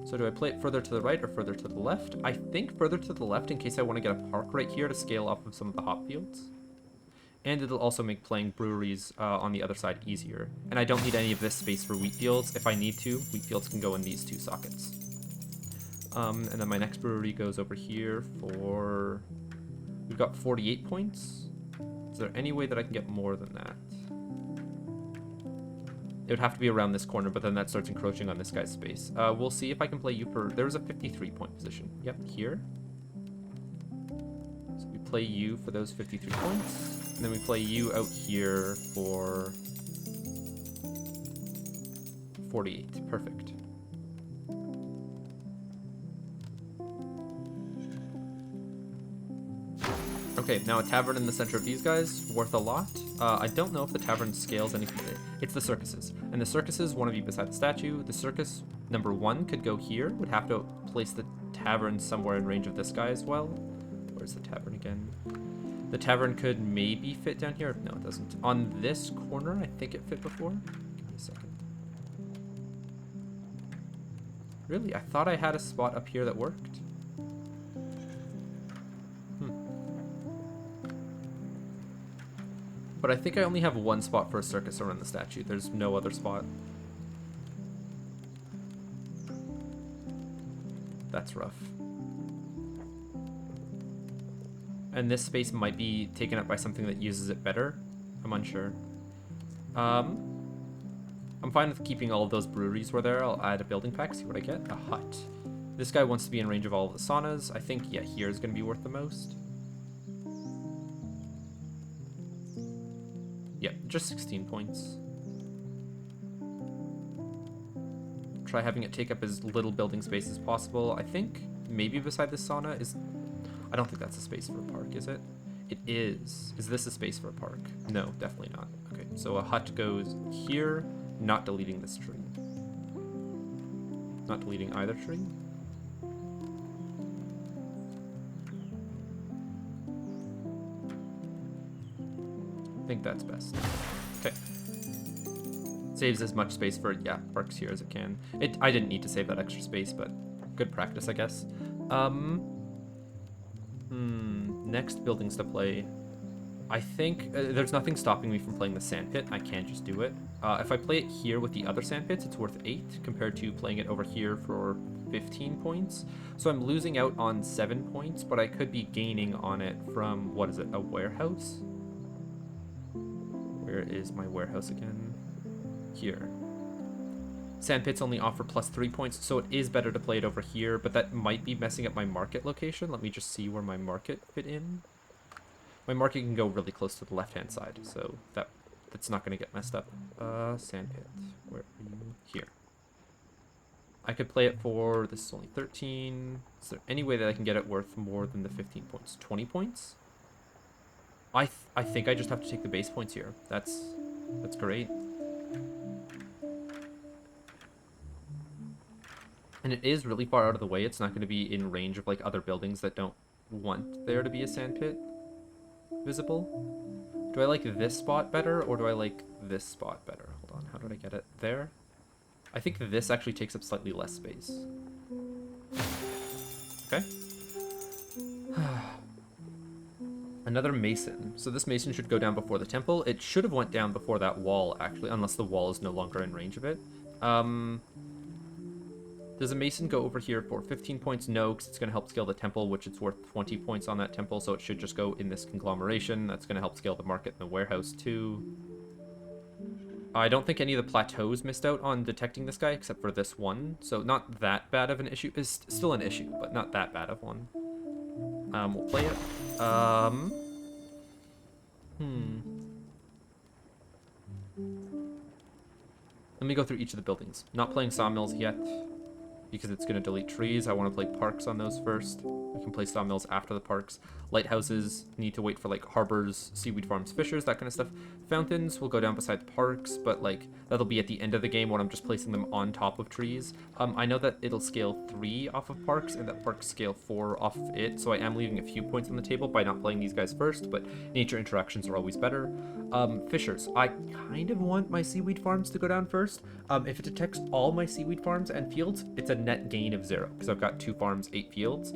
So do I play it further to the right or further to the left? I think further to the left in case I want to get a park right here to scale off of some of the hop fields. And it'll also make playing breweries on the other side easier. And I don't need any of this space for wheat fields. If I need to, wheat fields can go in these two sockets. And then my next brewery goes over here for... We've got 48 points. Is there any way that I can get more than that? It would have to be around this corner, but then that starts encroaching on this guy's space. We'll see if I can play you for... There was a 53-point position. Yep, here. So we play you for those 53 points. And then we play you out here for... 48. Perfect. Okay, now a tavern in the center of these guys, worth a lot. I don't know if the tavern scales anything. It's the circuses. And the circuses want to be beside the statue. The circus number 1 could go here. Would have to place the tavern somewhere in range of this guy as well. Where's the tavern again? The tavern could maybe fit down here. No, it doesn't. On this corner, I think it fit before. Give me a second. Really? I thought I had a spot up here that worked. But I think I only have one spot for a circus around the statue. There's no other spot. That's rough. And this space might be taken up by something that uses it better. I'm unsure. I'm fine with keeping all of those breweries where they're. I'll add a building pack, see what I get. A hut. This guy wants to be in range of all of the saunas. I think, yeah, here is going to be worth the most. Yeah, just 16 points. Try having it take up as little building space as possible. I think maybe beside the sauna is... I don't think that's a space for a park, is it? It is. Is this a space for a park? No, definitely not. Okay, so a hut goes here, not deleting this tree. Not deleting either tree. I think that's best. Okay. Saves as much space for, yeah, parks here as it can. I didn't need to save that extra space, but good practice, I guess. Next buildings to play. I think there's nothing stopping me from playing the sandpit. I can just do it. If I play it here with the other sandpits, it's worth 8 compared to playing it over here for 15 points. So I'm losing out on 7 points, but I could be gaining on it from, what is it, a warehouse? Where is my warehouse again? Here. Sandpits only offer +3 points, so it is better to play it over here, but that might be messing up my market location. Let me just see where my market fit in. My market can go really close to the left-hand side, so that's not going to get messed up. Sandpit. Where are you? Here. I could play it for... This is only 13. Is there any way that I can get it worth more than the 15 points? 20 points? I think I just have to take the base points here. That's great. And it is really far out of the way. It's not going to be in range of like other buildings that don't want there to be a sandpit visible. Do I like this spot better or do I like this spot better? Hold on, how did I get it? There? I think this actually takes up slightly less space. Okay. Another mason. So this mason should go down before the temple. It should have went down before that wall, actually, unless the wall is no longer in range of it. Does a mason go over here for 15 points? No, because it's going to help scale the temple, which it's worth 20 points on that temple, so it should just go in this conglomeration. That's going to help scale the market and the warehouse too. I don't think any of the plateaus missed out on detecting this guy, except for this one. So not that bad of an issue. It's still an issue, but not that bad of one. We'll play it. Let me go through each of the buildings. Not playing sawmills yet, because it's going to delete trees. I want to play parks on those first. We can play sawmills after the parks. Lighthouses need to wait for like harbors, seaweed farms, fishers, that kind of stuff. Fountains will go down beside the parks, but like that'll be at the end of the game when I'm just placing them on top of trees. I know that it'll scale 3 off of parks and that parks scale 4 off of it, so I am leaving a few points on the table by not playing these guys first, but nature interactions are always better. Fishers. I kind of want my seaweed farms to go down first. If it detects all my seaweed farms and fields, it's a net gain of 0 because I've got 2 farms, 8 fields.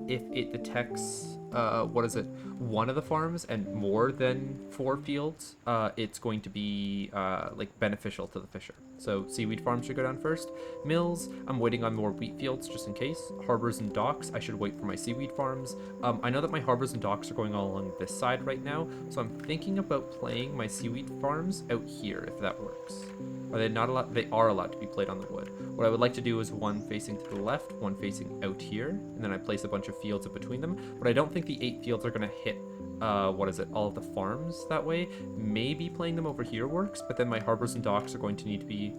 If it detects one of the farms and more than 4 fields, it's going to be like beneficial to the fisher. So seaweed farms should go down first. Mills, I'm waiting on more wheat fields just in case. Harbors and docks, I should wait for my seaweed farms. I know that my harbors and docks are going all along this side right now, so I'm thinking about playing my seaweed farms out here if that works. Are they not allowed? They are allowed to be played on the wood. What I would like to do is one facing to the left, one facing out here, and then I place a bunch of fields in between them. But I don't think the 8 fields are going to hit, all of the farms that way. Maybe playing them over here works, but then my harbors and docks are going to need to be,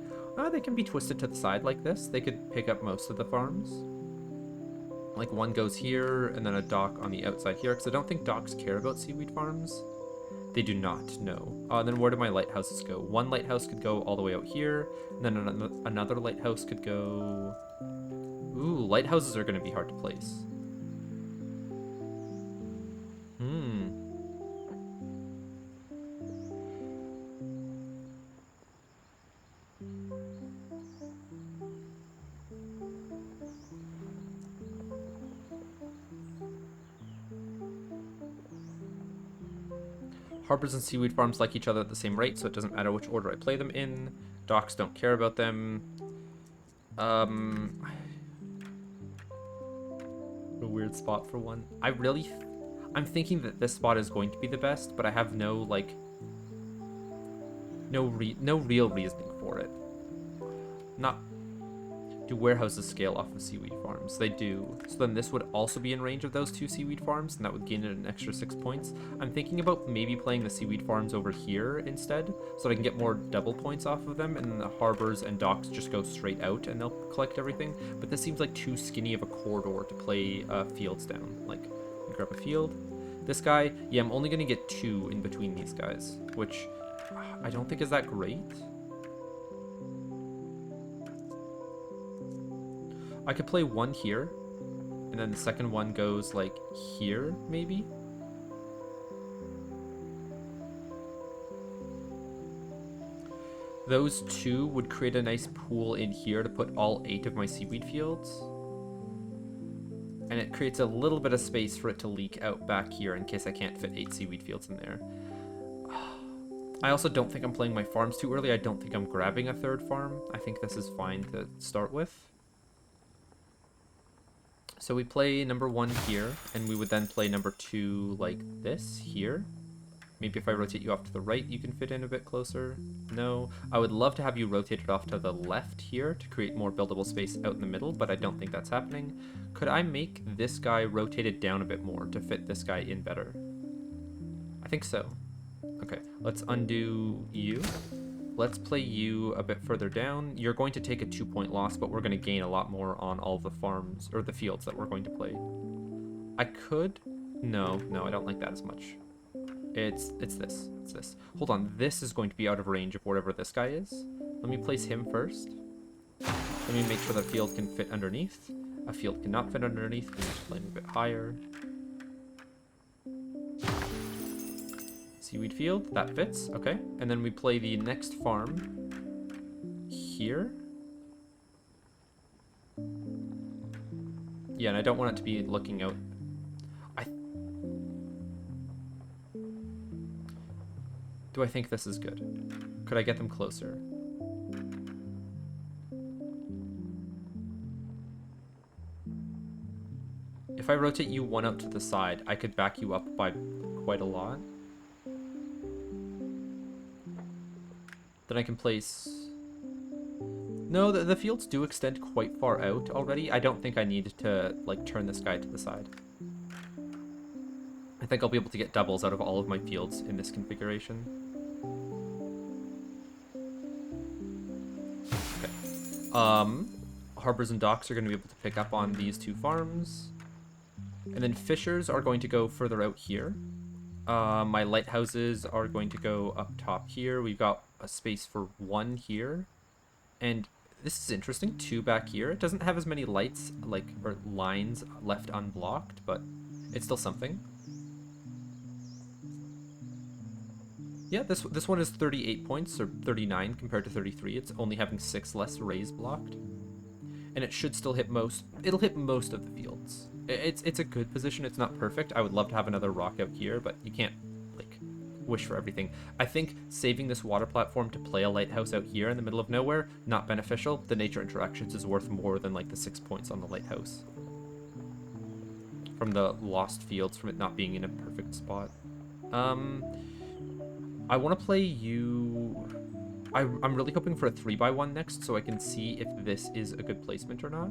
they can be twisted to the side like this. They could pick up most of the farms. Like one goes here, and then a dock on the outside here, because I don't think docks care about seaweed farms. They do not, no. Then where do my lighthouses go? One lighthouse could go all the way out here, and then another lighthouse could go... Ooh, lighthouses are going to be hard to place. Harbors and seaweed farms like each other at the same rate, so it doesn't matter which order I play them in. Docks don't care about them. A weird spot for one. I'm thinking that this spot is going to be the best, but I have no real reasoning for it. Do warehouses scale off of seaweed farms? They do. So then this would also be in range of those 2 seaweed farms, and that would gain it an extra 6 points. I'm thinking about maybe playing the seaweed farms over here instead, so that I can get more double points off of them, and then the harbors and docks just go straight out and they'll collect everything. But this seems like too skinny of a corridor to play fields down. Like, grab a field. This guy, yeah, I'm only going to get 2 in between these guys, which I don't think is that great. I could play one here, and then the second one goes, like, here, maybe? Those 2 would create a nice pool in here to put all 8 of my seaweed fields. And it creates a little bit of space for it to leak out back here in case I can't fit 8 seaweed fields in there. I also don't think I'm playing my farms too early. I don't think I'm grabbing a 3rd farm. I think this is fine to start with. So we play number 1 here, and we would then play number 2 like this here. Maybe if I rotate you off to the right, you can fit in a bit closer. No. I would love to have you rotated off to the left here to create more buildable space out in the middle, but I don't think that's happening. Could I make this guy rotated down a bit more to fit this guy in better? I think so. Okay, let's undo you. Let's play you a bit further down. You're going to take a 2-point loss, but we're going to gain a lot more on all the farms, or the fields that we're going to play. I could... No, I don't like that as much. It's this. Hold on, this is going to be out of range of wherever this guy is. Let me place him first. Let me make sure that field can fit underneath. A field cannot fit underneath. We need to play him a bit higher. Seaweed field, that fits, okay. And then we play the next farm here. Yeah, and I don't want it to be looking out. Do I think this is good? Could I get them closer? If I rotate you one out to the side, I could back you up by quite a lot. Then I can place... No, the fields do extend quite far out already. I don't think I need to, like, turn this guy to the side. I think I'll be able to get doubles out of all of my fields in this configuration. Okay. Harbors and docks are going to be able to pick up on these two farms. And then fishers are going to go further out here. My lighthouses are going to go up top here. We've got a space for one here. And this is interesting, two back here. It doesn't have as many lights, like, or lines left unblocked, but it's still something. Yeah, this one is 38 points, or 39 compared to 33. It's only having 6 less rays blocked. And it should still hit most... It'll hit most of the fields. It's a good position. It's not perfect. I would love to have another rock out here, but you can't, like, wish for everything. I think saving this water platform to play a lighthouse out here in the middle of nowhere, not beneficial. The nature interactions is worth more than, like, the 6 points on the lighthouse. From the lost fields, from it not being in a perfect spot. I want to play you... I'm really hoping for a 3x1 next, so I can see if this is a good placement or not.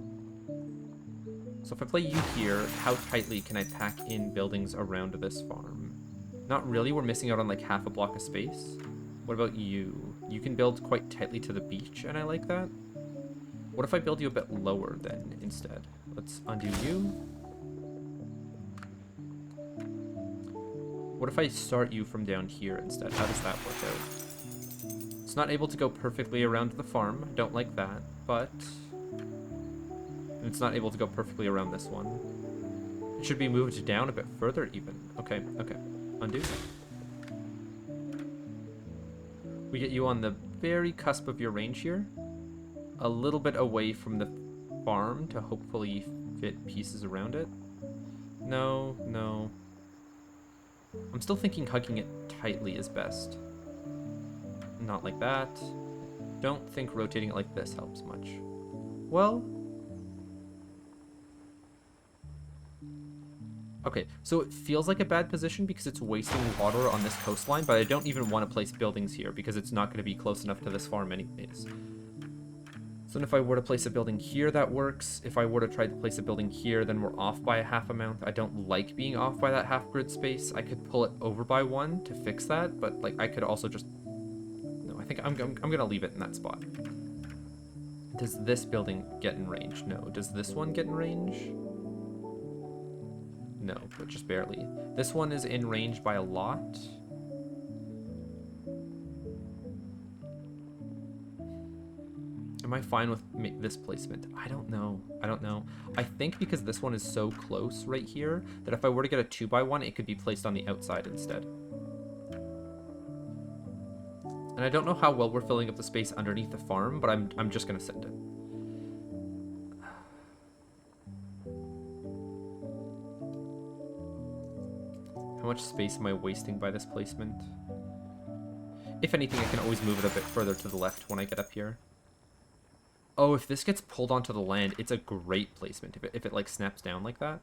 So if I play you here, how tightly can I pack in buildings around this farm? Not really, we're missing out on like half a block of space. What about you? You can build quite tightly to the beach, and I like that. What if I build you a bit lower then, instead? Let's undo you. What if I start you from down here instead? How does that work out? It's not able to go perfectly around the farm. I don't like that, but... it's not able to go perfectly around this one. It should be moved down a bit further even. Okay, okay. Undo. We get you on the very cusp of your range here. A little bit away from the farm to hopefully fit pieces around it. No, no. I'm still thinking hugging it tightly is best. Not like that. Don't think rotating it like this helps much. Well... okay, so it feels like a bad position because it's wasting water on this coastline, but I don't even want to place buildings here because it's not going to be close enough to this farm anyways. So if I were to place a building here, that works. If I were to try to place a building here, then we're off by a half amount. I don't like being off by that half grid space. I could pull it over by 1 to fix that, but like I could also just... no, I think I'm going to leave it in that spot. Does this building get in range? No. Does this one get in range? No, but just barely. This one is in range by a lot. Am I fine with this placement? I don't know. I don't know. I think because this one is so close right here, that if I were to get a 2x1, it could be placed on the outside instead. And I don't know how well we're filling up the space underneath the farm, but I'm just going to send it. How much space am I wasting by this placement? If anything, I can always move it a bit further to the left when I get up here. Oh, if this gets pulled onto the land, it's a great placement if it like snaps down like that.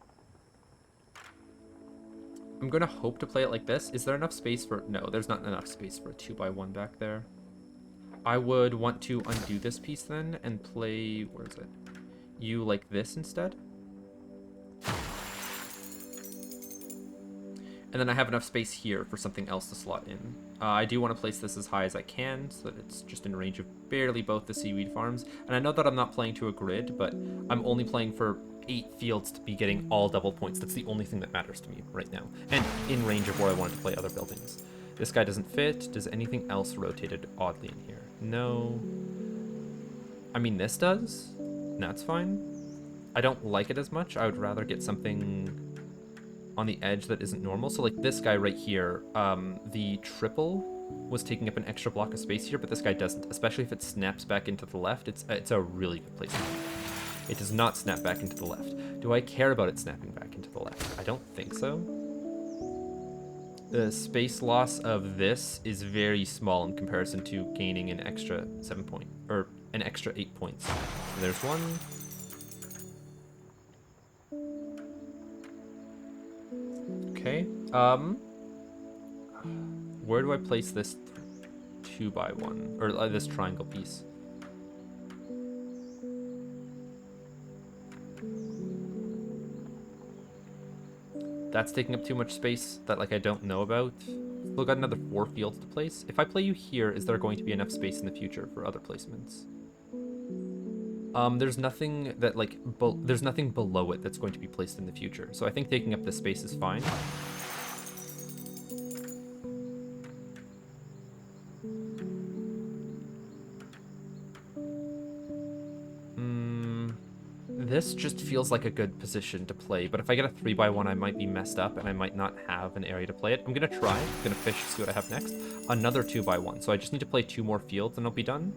I'm going to hope to play it like this. Is there enough space for... no, there's not enough space for a 2x1 back there. I would want to undo this piece then and play... where is it? You like this instead. And then I have enough space here for something else to slot in. I do want to place this as high as I can so that it's just in range of barely both the seaweed farms. And I know that I'm not playing to a grid, but I'm only playing for 8 fields to be getting all double points. That's the only thing that matters to me right now. And in range of where I wanted to play other buildings. This guy doesn't fit. Does anything else rotated oddly in here? No. I mean, this does. That's fine. I don't like it as much. I would rather get something on the edge that isn't normal. So like this guy right here, the triple was taking up an extra block of space here, but this guy doesn't, especially if it snaps back into the left. It's a really good place to be. It does not snap back into the left. Do I care about it snapping back into the left? I don't think so. The space loss of this is very small in comparison to gaining an extra 7 point, or an extra 8 points. So there's one. Okay. Where do I place this 2x1 or this triangle piece? That's taking up too much space that like I don't know about. Still got another 4 fields to place. If I play you here, is there going to be enough space in the future for other placements? There's nothing that like there's nothing below it that's going to be placed in the future. So I think taking up this space is fine. This just feels like a good position to play, but if I get a 3x1, I might be messed up and I might not have an area to play it. I'm gonna try. I'm gonna fish, see what I have next. Another 2x1. So I just need to play 2 more fields and I'll be done.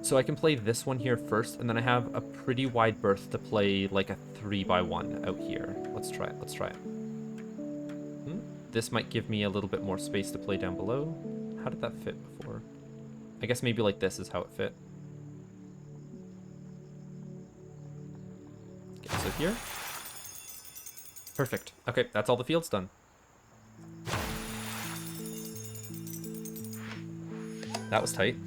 So I can play this one here first, and then I have a pretty wide berth to play like a 3x1 out here. Let's try it. Let's try it. This might give me a little bit more space to play down below. How did that fit before? I guess maybe like this is how it fit. Okay, so here. Perfect. Okay, that's all the fields done. That was tight.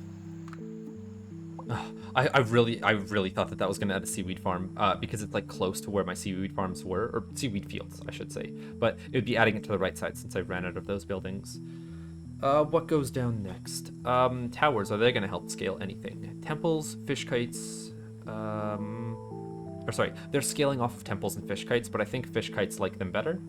I really thought that was gonna add a seaweed farm because it's like close to where my seaweed farms were, or seaweed fields, I should say. But it would be adding it to the right side since I ran out of those buildings. What goes down next? Towers, are they gonna help scale anything? Temples, fish kites, or sorry, they're scaling off of temples and fish kites, but I think fish kites like them better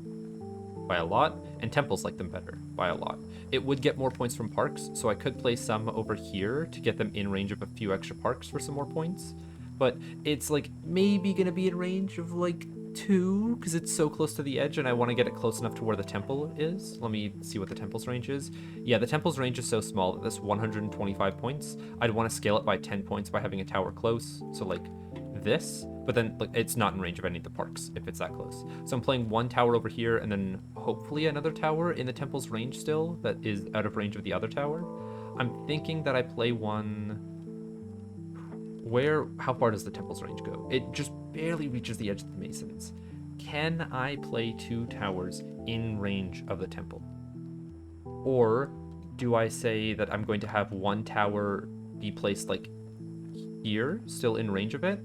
by a lot, and temples like them better by a lot. It would get more points from parks, so I could play some over here to get them in range of a few extra parks for some more points, but it's like maybe gonna be in range of like 2 because it's so close to the edge and I want to get it close enough to where the temple is. Let me see what the temple's range is. Yeah, the temple's range is so small that this 125 points, I'd want to scale it by 10 points by having a tower close, so like this, but then like it's not in range of any of the parks if it's that close. So I'm playing 1 tower over here and then hopefully another tower in the temple's range still that is out of range of the other tower. I'm thinking that I play one how far does the temple's range go? It just barely reaches the edge of the masons. Can I play 2 towers in range of the temple? Or do I say that I'm going to have 1 tower be placed like here, still in range of it,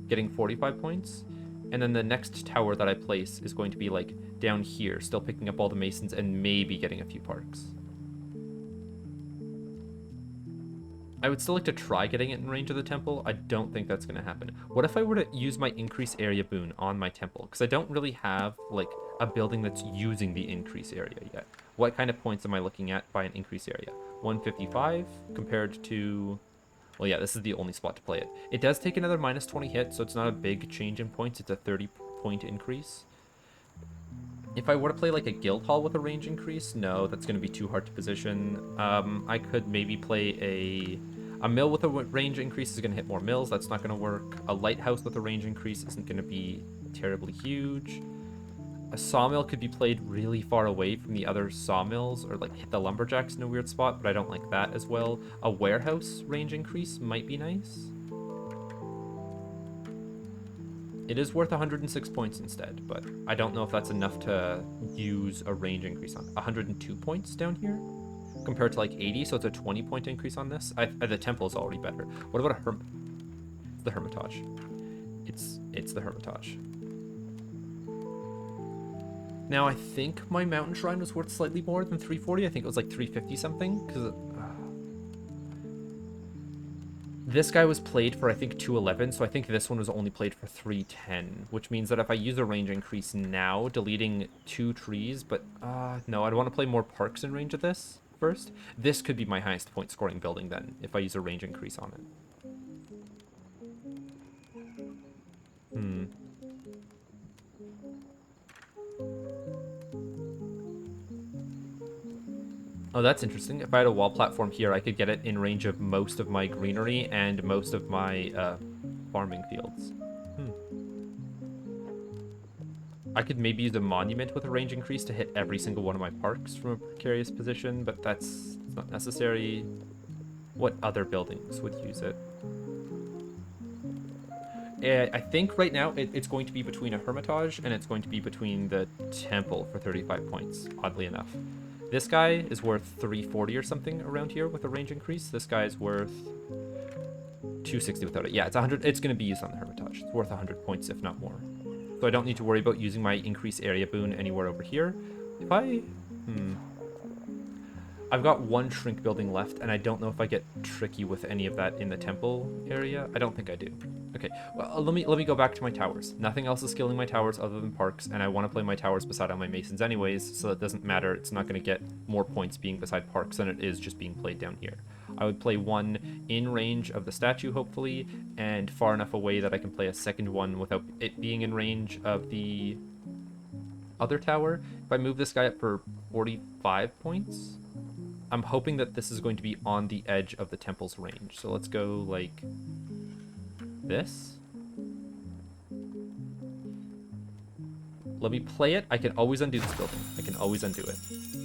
getting 45 points, and then the next tower that I place is going to be like down here, still picking up all the masons and maybe getting a few parks? I would still like to try getting it in range of the temple. I don't think that's going to happen. What if I were to use my increase area boon on my temple? Because I don't really have like a building that's using the increase area yet. What kind of points am I looking at by an increase area? 155 compared to... Well, yeah, this is the only spot to play it. It does take another minus 20 hit, so it's not a big change in points. It's a 30-point increase. If I were to play like a guild hall with a range increase, no, that's going to be too hard to position. I could maybe play a mill with a range increase is going to hit more mills. That's not going to work. A lighthouse with a range increase isn't going to be terribly huge. A sawmill could be played really far away from the other sawmills or like hit the lumberjacks in a weird spot, but I don't like that as well. A warehouse range increase might be nice. It is worth 106 points instead, but I don't know if that's enough to use a range increase on. 102 points down here compared to like 80, so it's a 20-point increase on this. The temple is already better. What about the Hermitage? It's the Hermitage. Now, I think my mountain shrine was worth slightly more than 340. I think it was like 350 something, because this guy was played for, I think, 211, so I think this one was only played for 310, which means that if I use a range increase now, deleting 2 trees, but no, I'd want to play more parks in range of this first. This could be my highest point scoring building then, if I use a range increase on it. Oh, that's interesting. If I had a wall platform here, I could get it in range of most of my greenery and most of my farming fields. I could maybe use a monument with a range increase to hit every single one of my parks from a precarious position, but that's not necessary. What other buildings would use it? I think right now it's going to be between a Hermitage and it's going to be between the Temple for 35 points, oddly enough. This guy is worth 340 or something around here with a range increase. This guy is worth 260 without it. Yeah, it's 100. It's going to be used on the Hermitage. It's worth 100 points, if not more. So I don't need to worry about using my increase area boon anywhere over here. If I... I've got one shrink building left, and I don't know if I get tricky with any of that in the temple area. I don't think I do. Okay, well, let me go back to my towers. Nothing else is skilling my towers other than parks, and I want to play my towers beside all my masons anyways, so it doesn't matter. It's not going to get more points being beside parks than it is just being played down here. I would play one in range of the statue, hopefully, and far enough away that I can play a second one without it being in range of the other tower. If I move this guy up for 45 points... I'm hoping that this is going to be on the edge of the temple's range. So let's go like this. Let me play it. I can always undo this building. I can always undo it.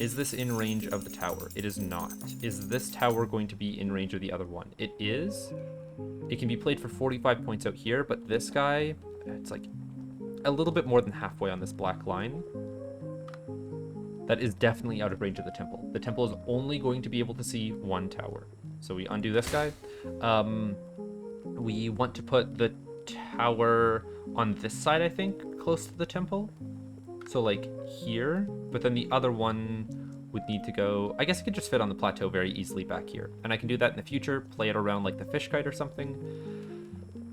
Is this in range of the tower? It is not. Is this tower going to be in range of the other one? It is. It can be played for 45 points out here, but this guy, it's like a little bit more than halfway on this black line. That is definitely out of range of the temple. The temple is only going to be able to see one tower. So we undo this guy. We want to put the tower on this side, I think, close to the temple. So like here, but then the other one would need to go, I guess it could just fit on the plateau very easily back here. And I can do that in the future, play it around like the fish kite or something.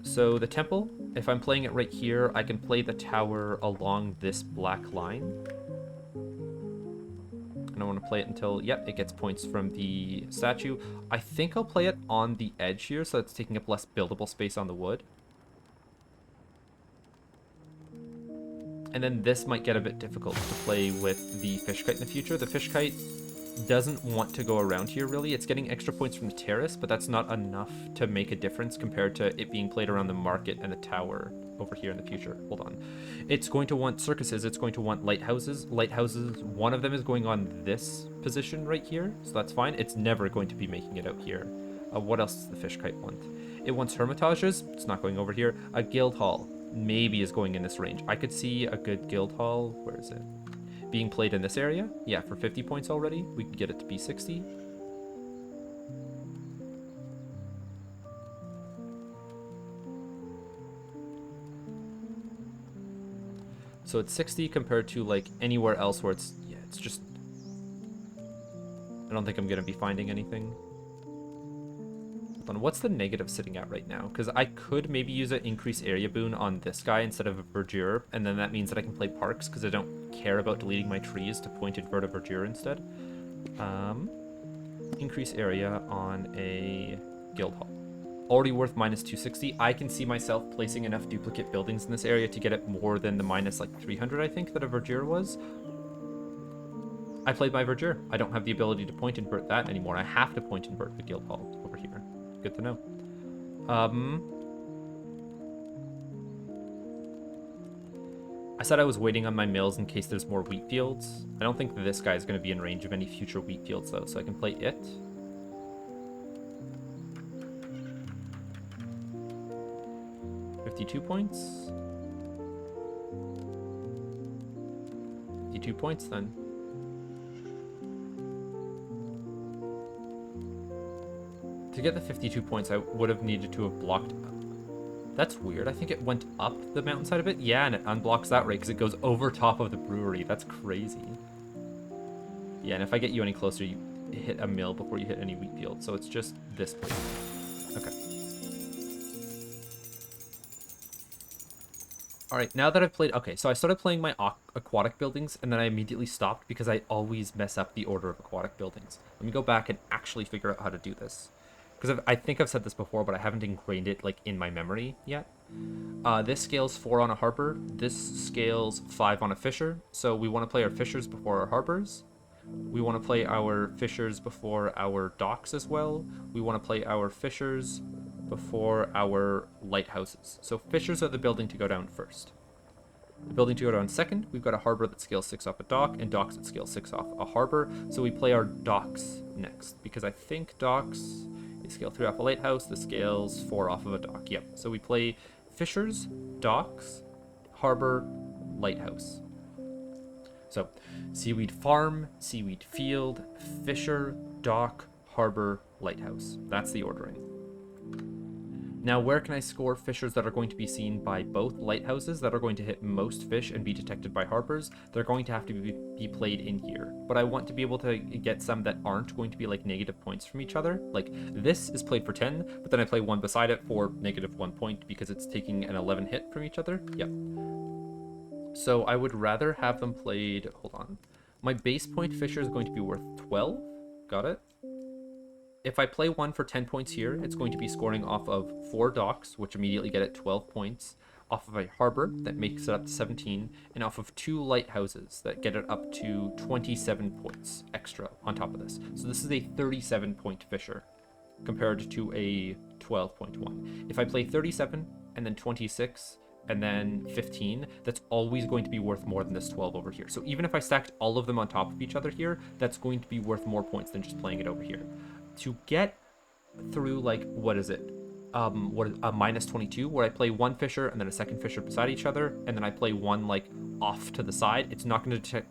So the temple, if I'm playing it right here, I can play the tower along this black line. And I want to play it until, yep, it gets points from the statue. I think I'll play it on the edge here, so it's taking up less buildable space on the wood. And then this might get a bit difficult to play with the fish kite in the future. The fish kite doesn't want to go around here, really. It's getting extra points from the terrace, but that's not enough to make a difference compared to it being played around the market and the tower over here in the future. Hold on. It's going to want circuses. It's going to want lighthouses. Lighthouses, one of them is going on this position right here, so that's fine. It's never going to be making it out here. What else does the fish kite want? It wants hermitages. It's not going over here. A guild hall maybe is going in this range. I could see a good guild hall. Where is it? Being played in this area. Yeah, for 50 points already. We can get it to be 60. So it's 60 compared to like anywhere else where it's, yeah, it's just, I don't think I'm going to be finding anything. Hold on, what's the negative sitting at right now? Because I could maybe use an increase area boon on this guy instead of a verdure, and then that means that I can play parks because I don't care about deleting my trees to pointed vert a verdure instead. Increase area on a guild hall. Already worth minus 260. I can see myself placing enough duplicate buildings in this area to get it more than the minus like 300, I think, that a verdure was. I played my verdure. I don't have the ability to point invert that anymore. I have to point invert the guild hall over here. Good to know. I said I was waiting on my mills in case there's more wheat fields. I don't think this guy is going to be in range of any future wheat fields though, so I can play it. $52 points. 52 points then. To get the 52 points, I would have needed to have blocked. That's weird. I think it went up the mountainside a bit. Yeah, and it unblocks that right because it goes over top of the brewery. That's crazy. Yeah, and if I get you any closer, you hit a mill before you hit any wheat field. So it's just this place. Okay. All right, now that I've played... Okay, so I started playing my aquatic buildings, and then I immediately stopped because I always mess up the order of aquatic buildings. Let me go back and actually figure out how to do this. Because I think I've said this before, but I haven't ingrained it like in my memory yet. This scales 4 on a harbor. This scales 5 on a fisher. So we want to play our fishers before our harbors. We want to play our fishers before our docks as well. We want to play our fishers before our lighthouses. So fishers are the building to go down first. The building to go down second, we've got a harbor that scales 6 off a dock, and docks that scale 6 off a harbor. So we play our docks next, because I think docks, they scale 3 off a lighthouse, this scales 4 off of a dock. Yep, so we play fishers, docks, harbor, lighthouse. So, seaweed farm, seaweed field, fisher, dock, harbor, lighthouse. That's the ordering. Now, where can I score fishers that are going to be seen by both lighthouses that are going to hit most fish and be detected by harbors? They're going to have to be played in here. But I want to be able to get some that aren't going to be like negative points from each other. Like this is played for 10, but then I play one beside it for -1 point because it's taking an 11 hit from each other. Yep. So I would rather have them played, hold on. My base point fisher is going to be worth 12. Got it. If I play one for 10 points here, it's going to be scoring off of 4 docks, which immediately get it 12 points, off of a harbor that makes it up to 17, and off of 2 lighthouses that get it up to 27 points extra on top of this. So this is a 37-point fisher compared to a 12.1. If I play 37 and then 26 and then 15, that's always going to be worth more than this 12 over here. So even if I stacked all of them on top of each other here, that's going to be worth more points than just playing it over here. To get through, like, what is it? A -22, where I play one fisher and then a second fisher beside each other, and then I play one, like, off to the side. It's not going to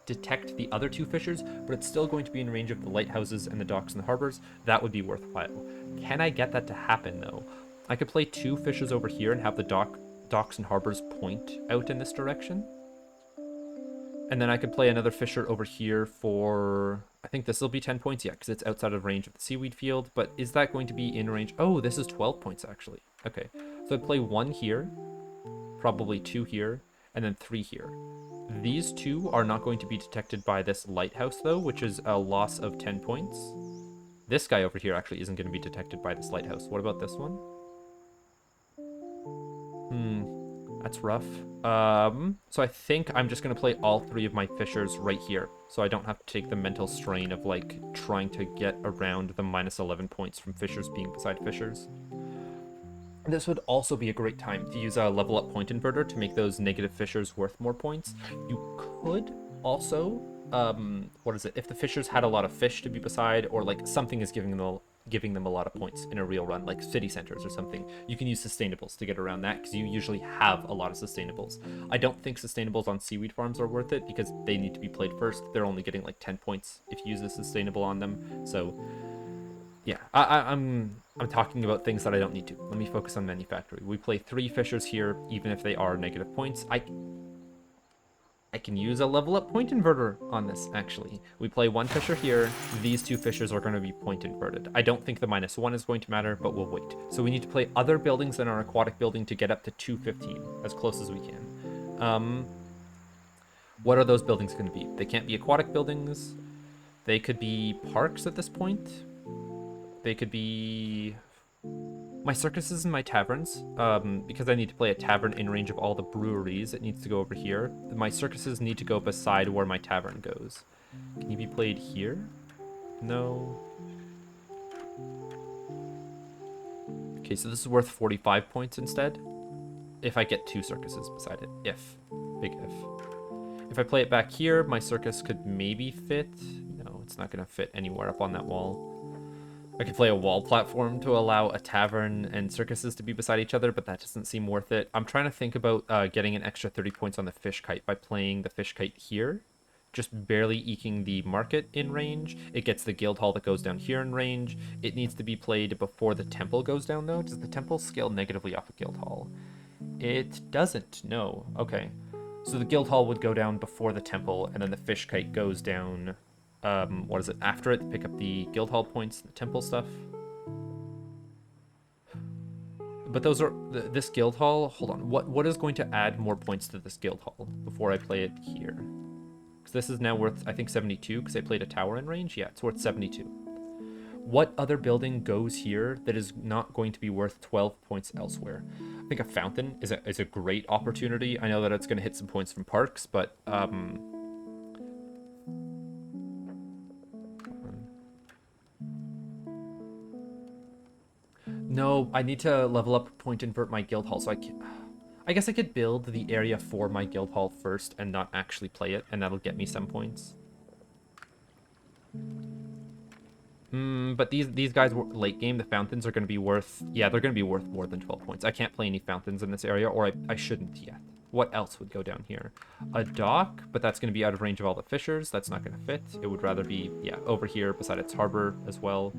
detect the other 2 fishers, but it's still going to be in range of the lighthouses and the docks and the harbors. That would be worthwhile. Can I get that to happen, though? I could play 2 fishers over here and have the docks and harbors point out in this direction. And then I could play another fisher over here for, I think this will be 10 points, yeah, because it's outside of range of the seaweed field. But is that going to be in range? Oh, this is 12 points, actually. Okay, so I'd play 1 here, probably 2 here, and then 3 here. These 2 are not going to be detected by this lighthouse, though, which is a loss of 10 points. This guy over here actually isn't going to be detected by this lighthouse. What about this one? That's rough. So I think I'm just going to play all 3 of my fishers right here, so I don't have to take the mental strain of, like, trying to get around the -11 points from fishers being beside fishers. This would also be a great time to use a level up point inverter to make those negative fishers worth more points. You could also, what is it? If the fishers had a lot of fish to be beside, or like something is giving them a lot of points in a real run, like city centers or something, you can use sustainables to get around that because you usually have a lot of sustainables. I don't think sustainables on seaweed farms are worth it because they need to be played first. They're only getting like 10 points if you use a sustainable on them. So yeah, I'm talking about things that I don't need to. Let me focus on Manufactory. We play 3 fishers here, even if they are negative points. I can use a level up point inverter on this, actually. We play 1 fisher here. These 2 fishers are going to be point inverted. I don't think the -1 is going to matter, but we'll wait. So we need to play other buildings than our aquatic building to get up to 215, as close as we can. What are those buildings going to be? They can't be aquatic buildings. They could be parks at this point. They could be my circuses and my taverns, because I need to play a tavern in range of all the breweries. It needs to go over here. My circuses need to go beside where my tavern goes. Can you be played here? No. Okay, so this is worth 45 points instead. If I get 2 circuses beside it. If. Big if. If I play it back here, my circus could maybe fit. No, it's not going to fit anywhere up on that wall. I could play a wall platform to allow a tavern and circuses to be beside each other, but that doesn't seem worth it. I'm trying to think about getting an extra 30 points on the fish kite by playing the fish kite here. Just barely eking the market in range. It gets the guild hall that goes down here in range. It needs to be played before the temple goes down, though. Does the temple scale negatively off a guild hall? It doesn't, no. Okay. So the guild hall would go down before the temple, and then the fish kite goes down... what is it, after it, to pick up the guild hall points, the temple stuff. But those are, this guild hall, hold on, what is going to add more points to this guild hall before I play it here? Because this is now worth, I think, 72, because I played a tower in range. Yeah, it's worth 72. What other building goes here that is not going to be worth 12 points elsewhere? I think a fountain is a great opportunity. I know that it's going to hit some points from parks, but no, I need to level up point invert my guild hall, so I guess I could build the area for my guild hall first and not actually play it, and that'll get me some points. But these guys were late game. The fountains are going to be worth... Yeah, they're going to be worth more than 12 points. I can't play any fountains in this area, or I shouldn't yet. What else would go down here? A dock, but that's going to be out of range of all the fishers. That's not going to fit. It would rather be, yeah, over here beside its harbor as well.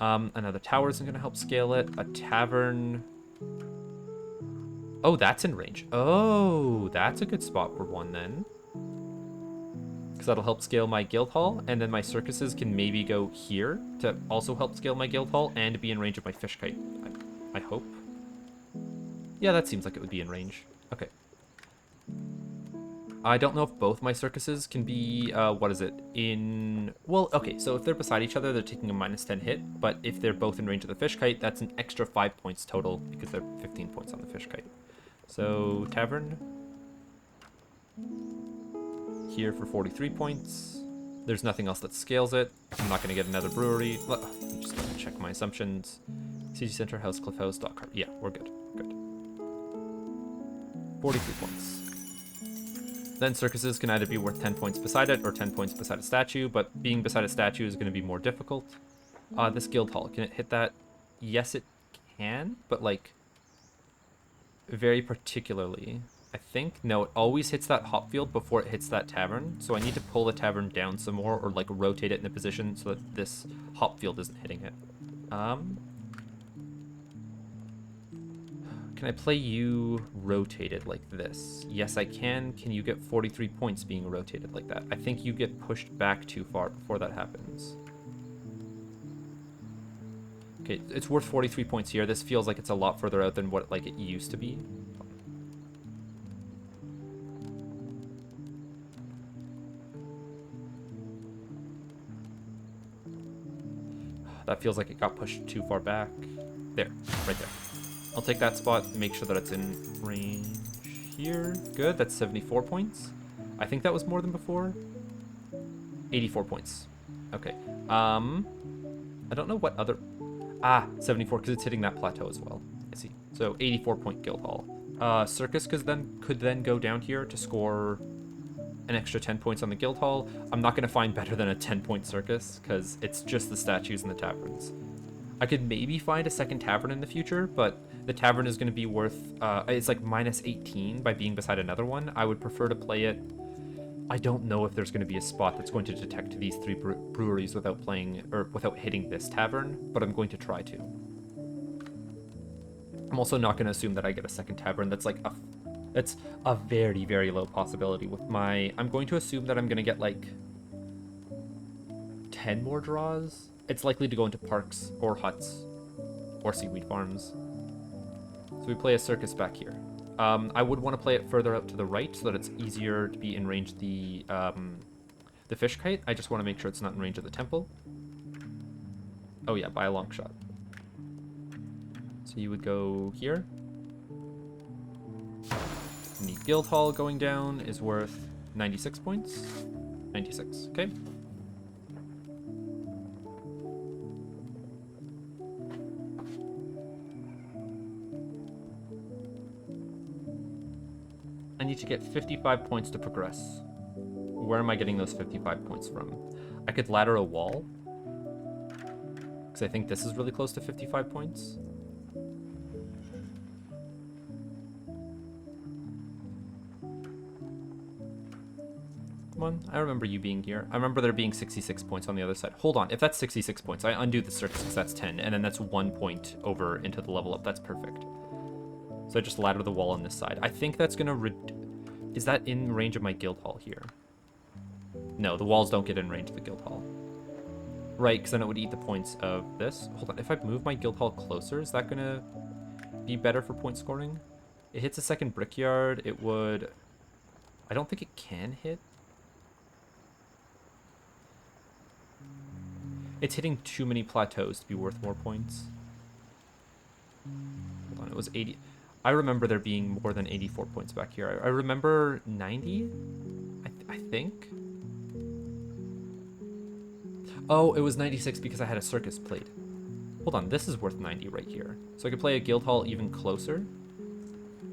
Another tower isn't going to help scale it. A tavern... Oh, that's in range. Oh, that's a good spot for one then. Because that'll help scale my guild hall, and then my circuses can maybe go here to also help scale my guild hall and be in range of my fish kite. I hope. Yeah, that seems like it would be in range. Okay. I don't know if both my circuses can be, what is it, in... Well, okay, so if they're beside each other, they're taking a -10 hit, but if they're both in range of the fish kite, that's an extra 5 points total, because they're 15 points on the fish kite. So, tavern. Here for 43 points. There's nothing else that scales it. I'm not going to get another brewery. I'm just going to check my assumptions. City Center, House, Cliff House, Dock Harbor. Yeah, we're good. Good. 43 points. Then circuses can either be worth 10 points beside it or 10 points beside a statue, but being beside a statue is going to be more difficult. This guild hall, can it hit that? Yes, it can, but like very particularly. I think, no, it always hits that hop field before it hits that tavern, so I need to pull the tavern down some more or like rotate it in a position so that this hop field isn't hitting it. Can I play you rotated like this? Yes, I can. Can you get 43 points being rotated like that? I think you get pushed back too far before that happens. Okay, it's worth 43 points here. This feels like it's a lot further out than what like it used to be. That feels like it got pushed too far back. There, right there. I'll take that spot, make sure that it's in range here. Good, that's 74 points. I think that was more than before. 84 points. Okay. I don't know what other... 74, because it's hitting that plateau as well. I see. So 84 point guild hall. Circus could then go down here to score an extra 10 points on the guild hall. I'm not going to find better than a 10-point circus, because it's just the statues and the taverns. I could maybe find a second tavern in the future, but the tavern is going to be worth, it's like -18 by being beside another one. I would prefer to play it. I don't know if there's going to be a spot that's going to detect these three breweries without playing, or without hitting this tavern, but I'm going to try to. I'm also not going to assume that I get a second tavern. That's like that's a very, very low possibility with my... I'm going to assume that I'm going to get like 10 more draws. It's likely to go into parks or huts or seaweed farms. So we play a circus back here. I would want to play it further out to the right so that it's easier to be in range of the fish kite. I just want to make sure it's not in range of the temple. Oh yeah, by a long shot. So you would go here. And the guild hall going down is worth 96 points. 96, okay. I need to get 55 points to progress. Where am I getting those 55 points from? I could ladder a wall, because I think this is really close to 55 points. Come on, I remember you being here. I remember there being 66 points on the other side. Hold on, if that's 66 points, I undo the circus because that's 10, and then that's 1 point over into the level up. That's perfect. So I just ladder the wall on this side. I think that's gonna is that in range of my guild hall here? No, the walls don't get in range of the guild hall. Right, because then it would eat the points of this. Hold on, if I move my guild hall closer, is that gonna be better for point scoring? It hits a second brickyard. It would... I don't think it can hit. It's hitting too many plateaus to be worth more points. Hold on, it was 80... I remember there being more than 84 points back here. I remember 90, I think. Oh, it was 96 because I had a circus played. Hold on, this is worth 90 right here. So I could play a guild hall even closer.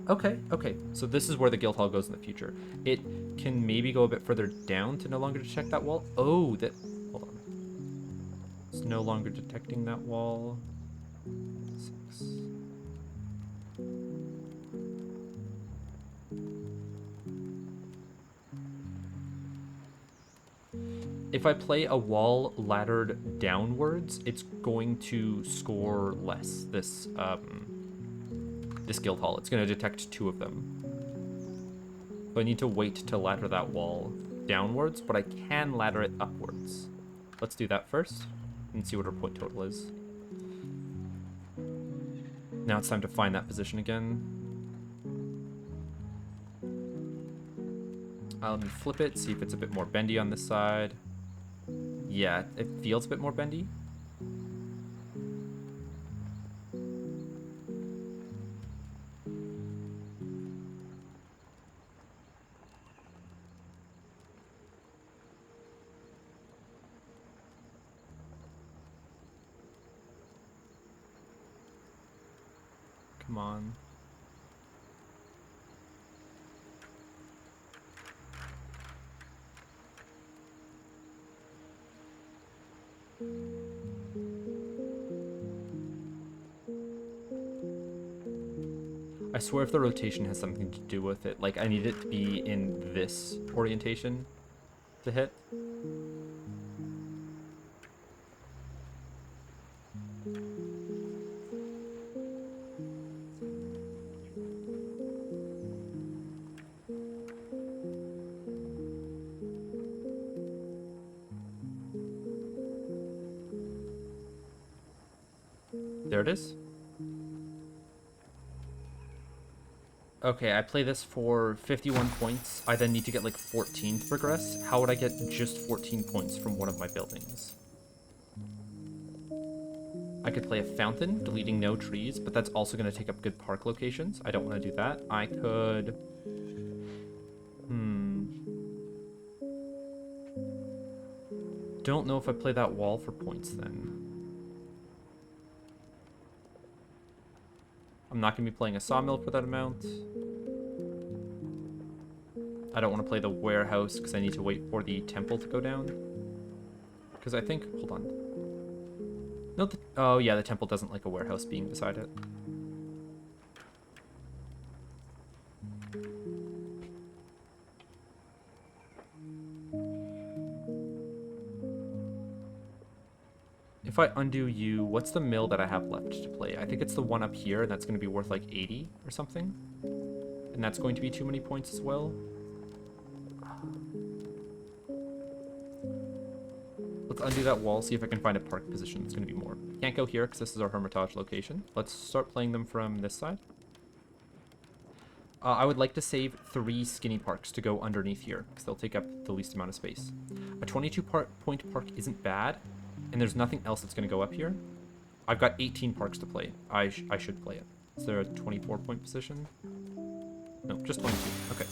Okay, okay. So this is where the guild hall goes in the future. It can maybe go a bit further down to no longer check that wall. Oh, that... Hold on. It's no longer detecting that wall. 6. If I play a wall laddered downwards, it's going to score less, this guild hall. It's going to detect 2 of them. So I need to wait to ladder that wall downwards, but I can ladder it upwards. Let's do that first and see what our point total is. Now it's time to find that position again. Let me flip it, see if it's a bit more bendy on this side. Yeah, it feels a bit more bendy. Come on. I swear if the rotation has something to do with it, like I need it to be in this orientation to hit. There it is. Okay, I play this for 51 points. I then need to get like 14 to progress. How would I get just 14 points from one of my buildings? I could play a fountain, deleting no trees, but that's also going to take up good park locations. I don't want to do that. I could... Don't know if I play that wall for points then. I'm not going to be playing a sawmill for that amount. I don't want to play the warehouse because I need to wait for the temple to go down. Because I think... Hold on. No, oh yeah, the temple doesn't like a warehouse being beside it. If I undo you, what's the mill that I have left to play? I think it's the one up here, and that's going to be worth like 80 or something. And that's going to be too many points as well. Let's undo that wall, see if I can find a park position that's going to be more. Can't go here because this is our Hermitage location. Let's start playing them from this side. I would like to save 3 skinny parks to go underneath here because they'll take up the least amount of space. A 22-point park isn't bad, and there's nothing else that's going to go up here. I've got 18 parks to play. I should play it. Is there a 24-point position? No, just 22. Okay.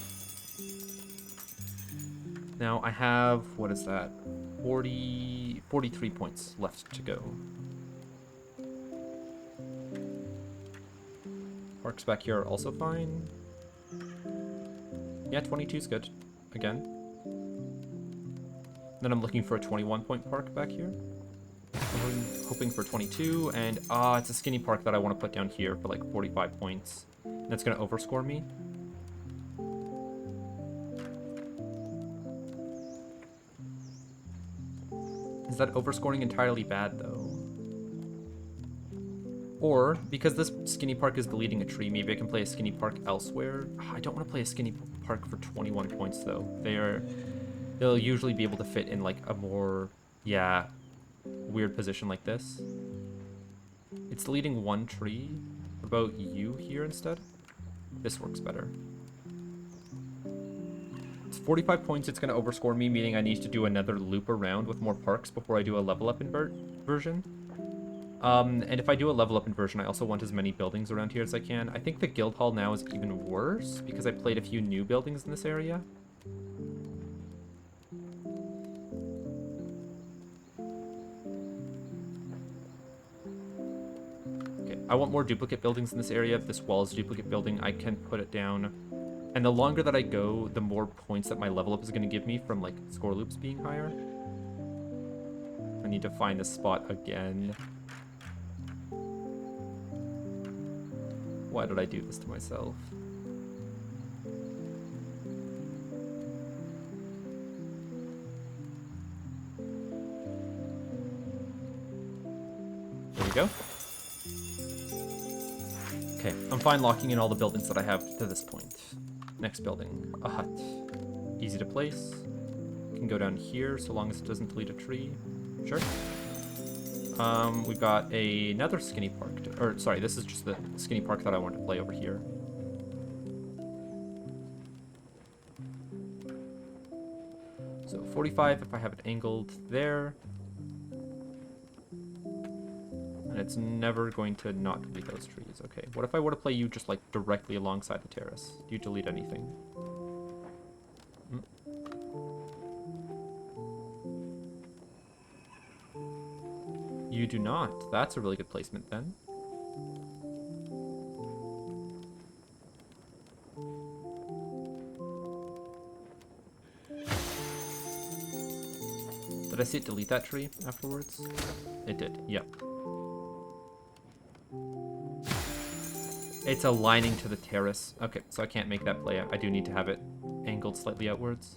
Now I have, what is that? 43 points left to go. Parks back here are also fine. Yeah, 22 is good. Again. Then I'm looking for a 21-point park back here. I'm hoping for 22, and it's a skinny park that I want to put down here for like 45 points. And that's going to overscore me. Is that overscoring entirely bad, though? Or, because this skinny park is deleting a tree, maybe I can play a skinny park elsewhere. I don't want to play a skinny park for 21 points, though. They'll usually be able to fit in, like, a more, weird position like this. It's deleting 1 tree. What about you here instead? This works better. It's 45 points. It's going to overscore me, meaning I need to do another loop around with more parks before I do a level up inversion. And if I do a level up inversion, I also want as many buildings around here as I can. I think the guild hall now is even worse because I played a few new buildings in this area. Okay, I want more duplicate buildings in this area. If this wall is a duplicate building, I can put it down. And the longer that I go, the more points that my level up is going to give me from like score loops being higher. I need to find this spot again. Why did I do this to myself? There we go. Okay, I'm fine locking in all the buildings that I have to this point. Next building, a hut. Easy to place. Can go down here so long as it doesn't delete a tree. Sure. We've got another skinny park. Or, sorry, this is just the skinny park that I want to play over here. So 45 if I have it angled there. And it's never going to not delete those trees. Okay, what if I were to play you just like directly alongside the terrace? Do you delete anything? You do not. That's a really good placement then. Did I see it delete that tree afterwards? It did, yep. It's aligning to the terrace. Okay, so I can't make that play. I do need to have it angled slightly outwards.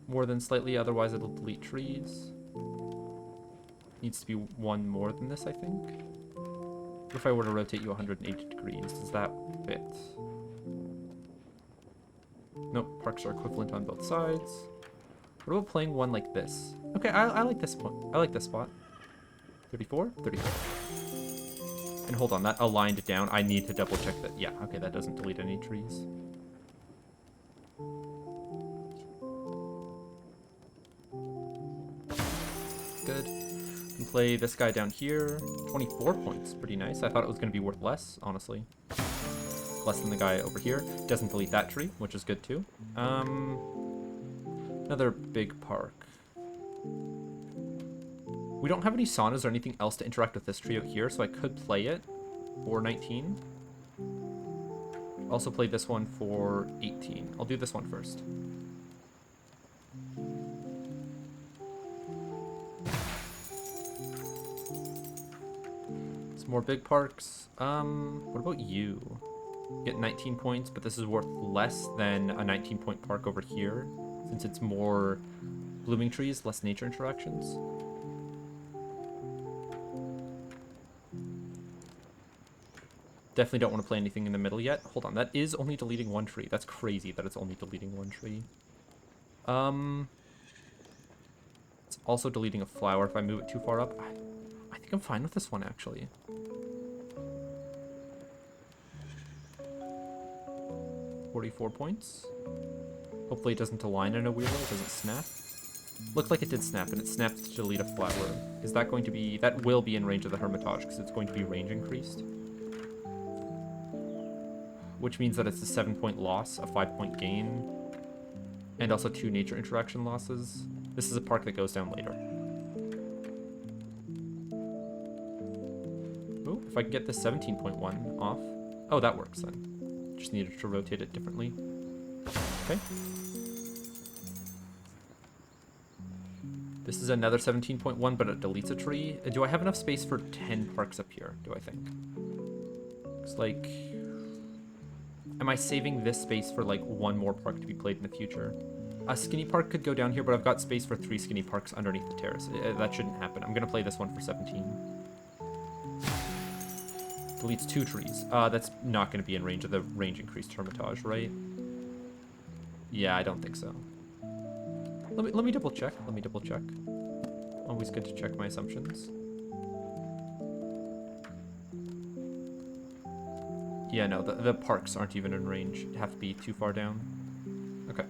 More than slightly, otherwise it'll delete trees. Needs to be one more than this, I think. If I were to rotate you 180 degrees, does that fit? Nope, parks are equivalent on both sides. What about playing one like this? Okay, I like this point. I like this spot. 34? 34. And hold on, that aligned down. I need to double check that. Yeah, okay, that doesn't delete any trees. Good. Can play this guy down here. 24 points, pretty nice. I thought it was going to be worth less, honestly. Less than the guy over here. Doesn't delete that tree, which is good too. Another big park. We don't have any saunas or anything else to interact with this tree out here, so I could play it for 19. Also play this one for 18. I'll do this one first. Some more big parks. What about you? Get 19 points, but this is worth less than a 19-point park over here, since it's more blooming trees, less nature interactions. Definitely don't want to play anything in the middle yet. Hold on, that is only deleting one tree. That's crazy that it's only deleting one tree. It's also deleting a flower if I move it too far up. I think I'm fine with this one, actually. $44 points. Hopefully it doesn't align in a weird way. It doesn't snap. Looked like it did snap, and it snapped to delete a flower. Is that going to be... That will be in range of the Hermitage, because it's going to be range increased. Which means that it's a 7-point loss, a 5-point gain, and also 2 nature interaction losses. This is a park that goes down later. Oh, if I can get this 17.1 off. Oh, that works then. Just needed to rotate it differently. Okay. This is another 17.1, but it deletes a tree. Do I have enough space for 10 parks up here, do I think? Looks like... Am I saving this space for, like, one more park to be played in the future? A skinny park could go down here, but I've got space for 3 skinny parks underneath the terrace. That shouldn't happen. I'm going to play this one for 17. Deletes 2 trees. That's not going to be in range of the range increased Hermitage, right? Yeah, I don't think so. Let me double check. Let me double check. Always good to check my assumptions. Yeah, no, the parks aren't even in range. Have to be too far down. Okay.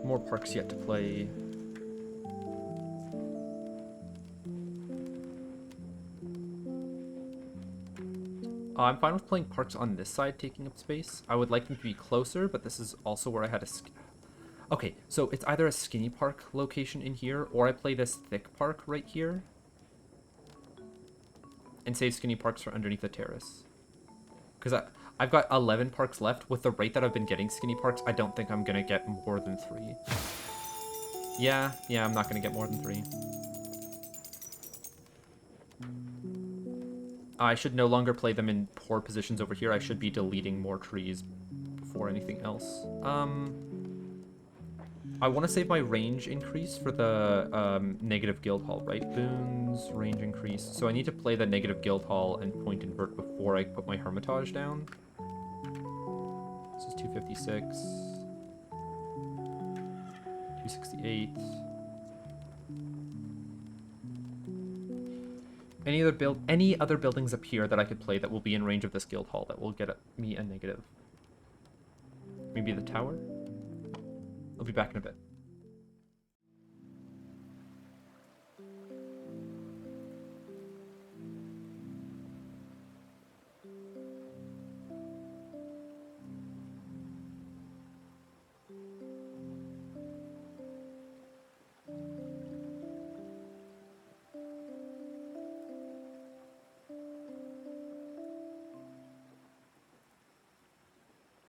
More parks yet to play. I'm fine with playing parks on this side taking up space. I would like them to be closer, but this is also where I had a... Okay, so it's either a skinny park location in here, or I play this thick park right here. And save skinny parks for underneath the terrace. Because I've got 11 parks left. With the rate that I've been getting skinny parks, I don't think I'm gonna get more than 3. Yeah, I'm not gonna get more than 3. I should no longer play them in poor positions over here. I should be deleting more trees before anything else. I want to save my range increase for the negative guild hall, right? Boons, range increase. So I need to play the negative guild hall and point invert before I put my hermitage down. This is 256. 268. Any other buildings up here that I could play that will be in range of this guild hall that will get me a negative? Maybe the tower? I'll be back in a bit.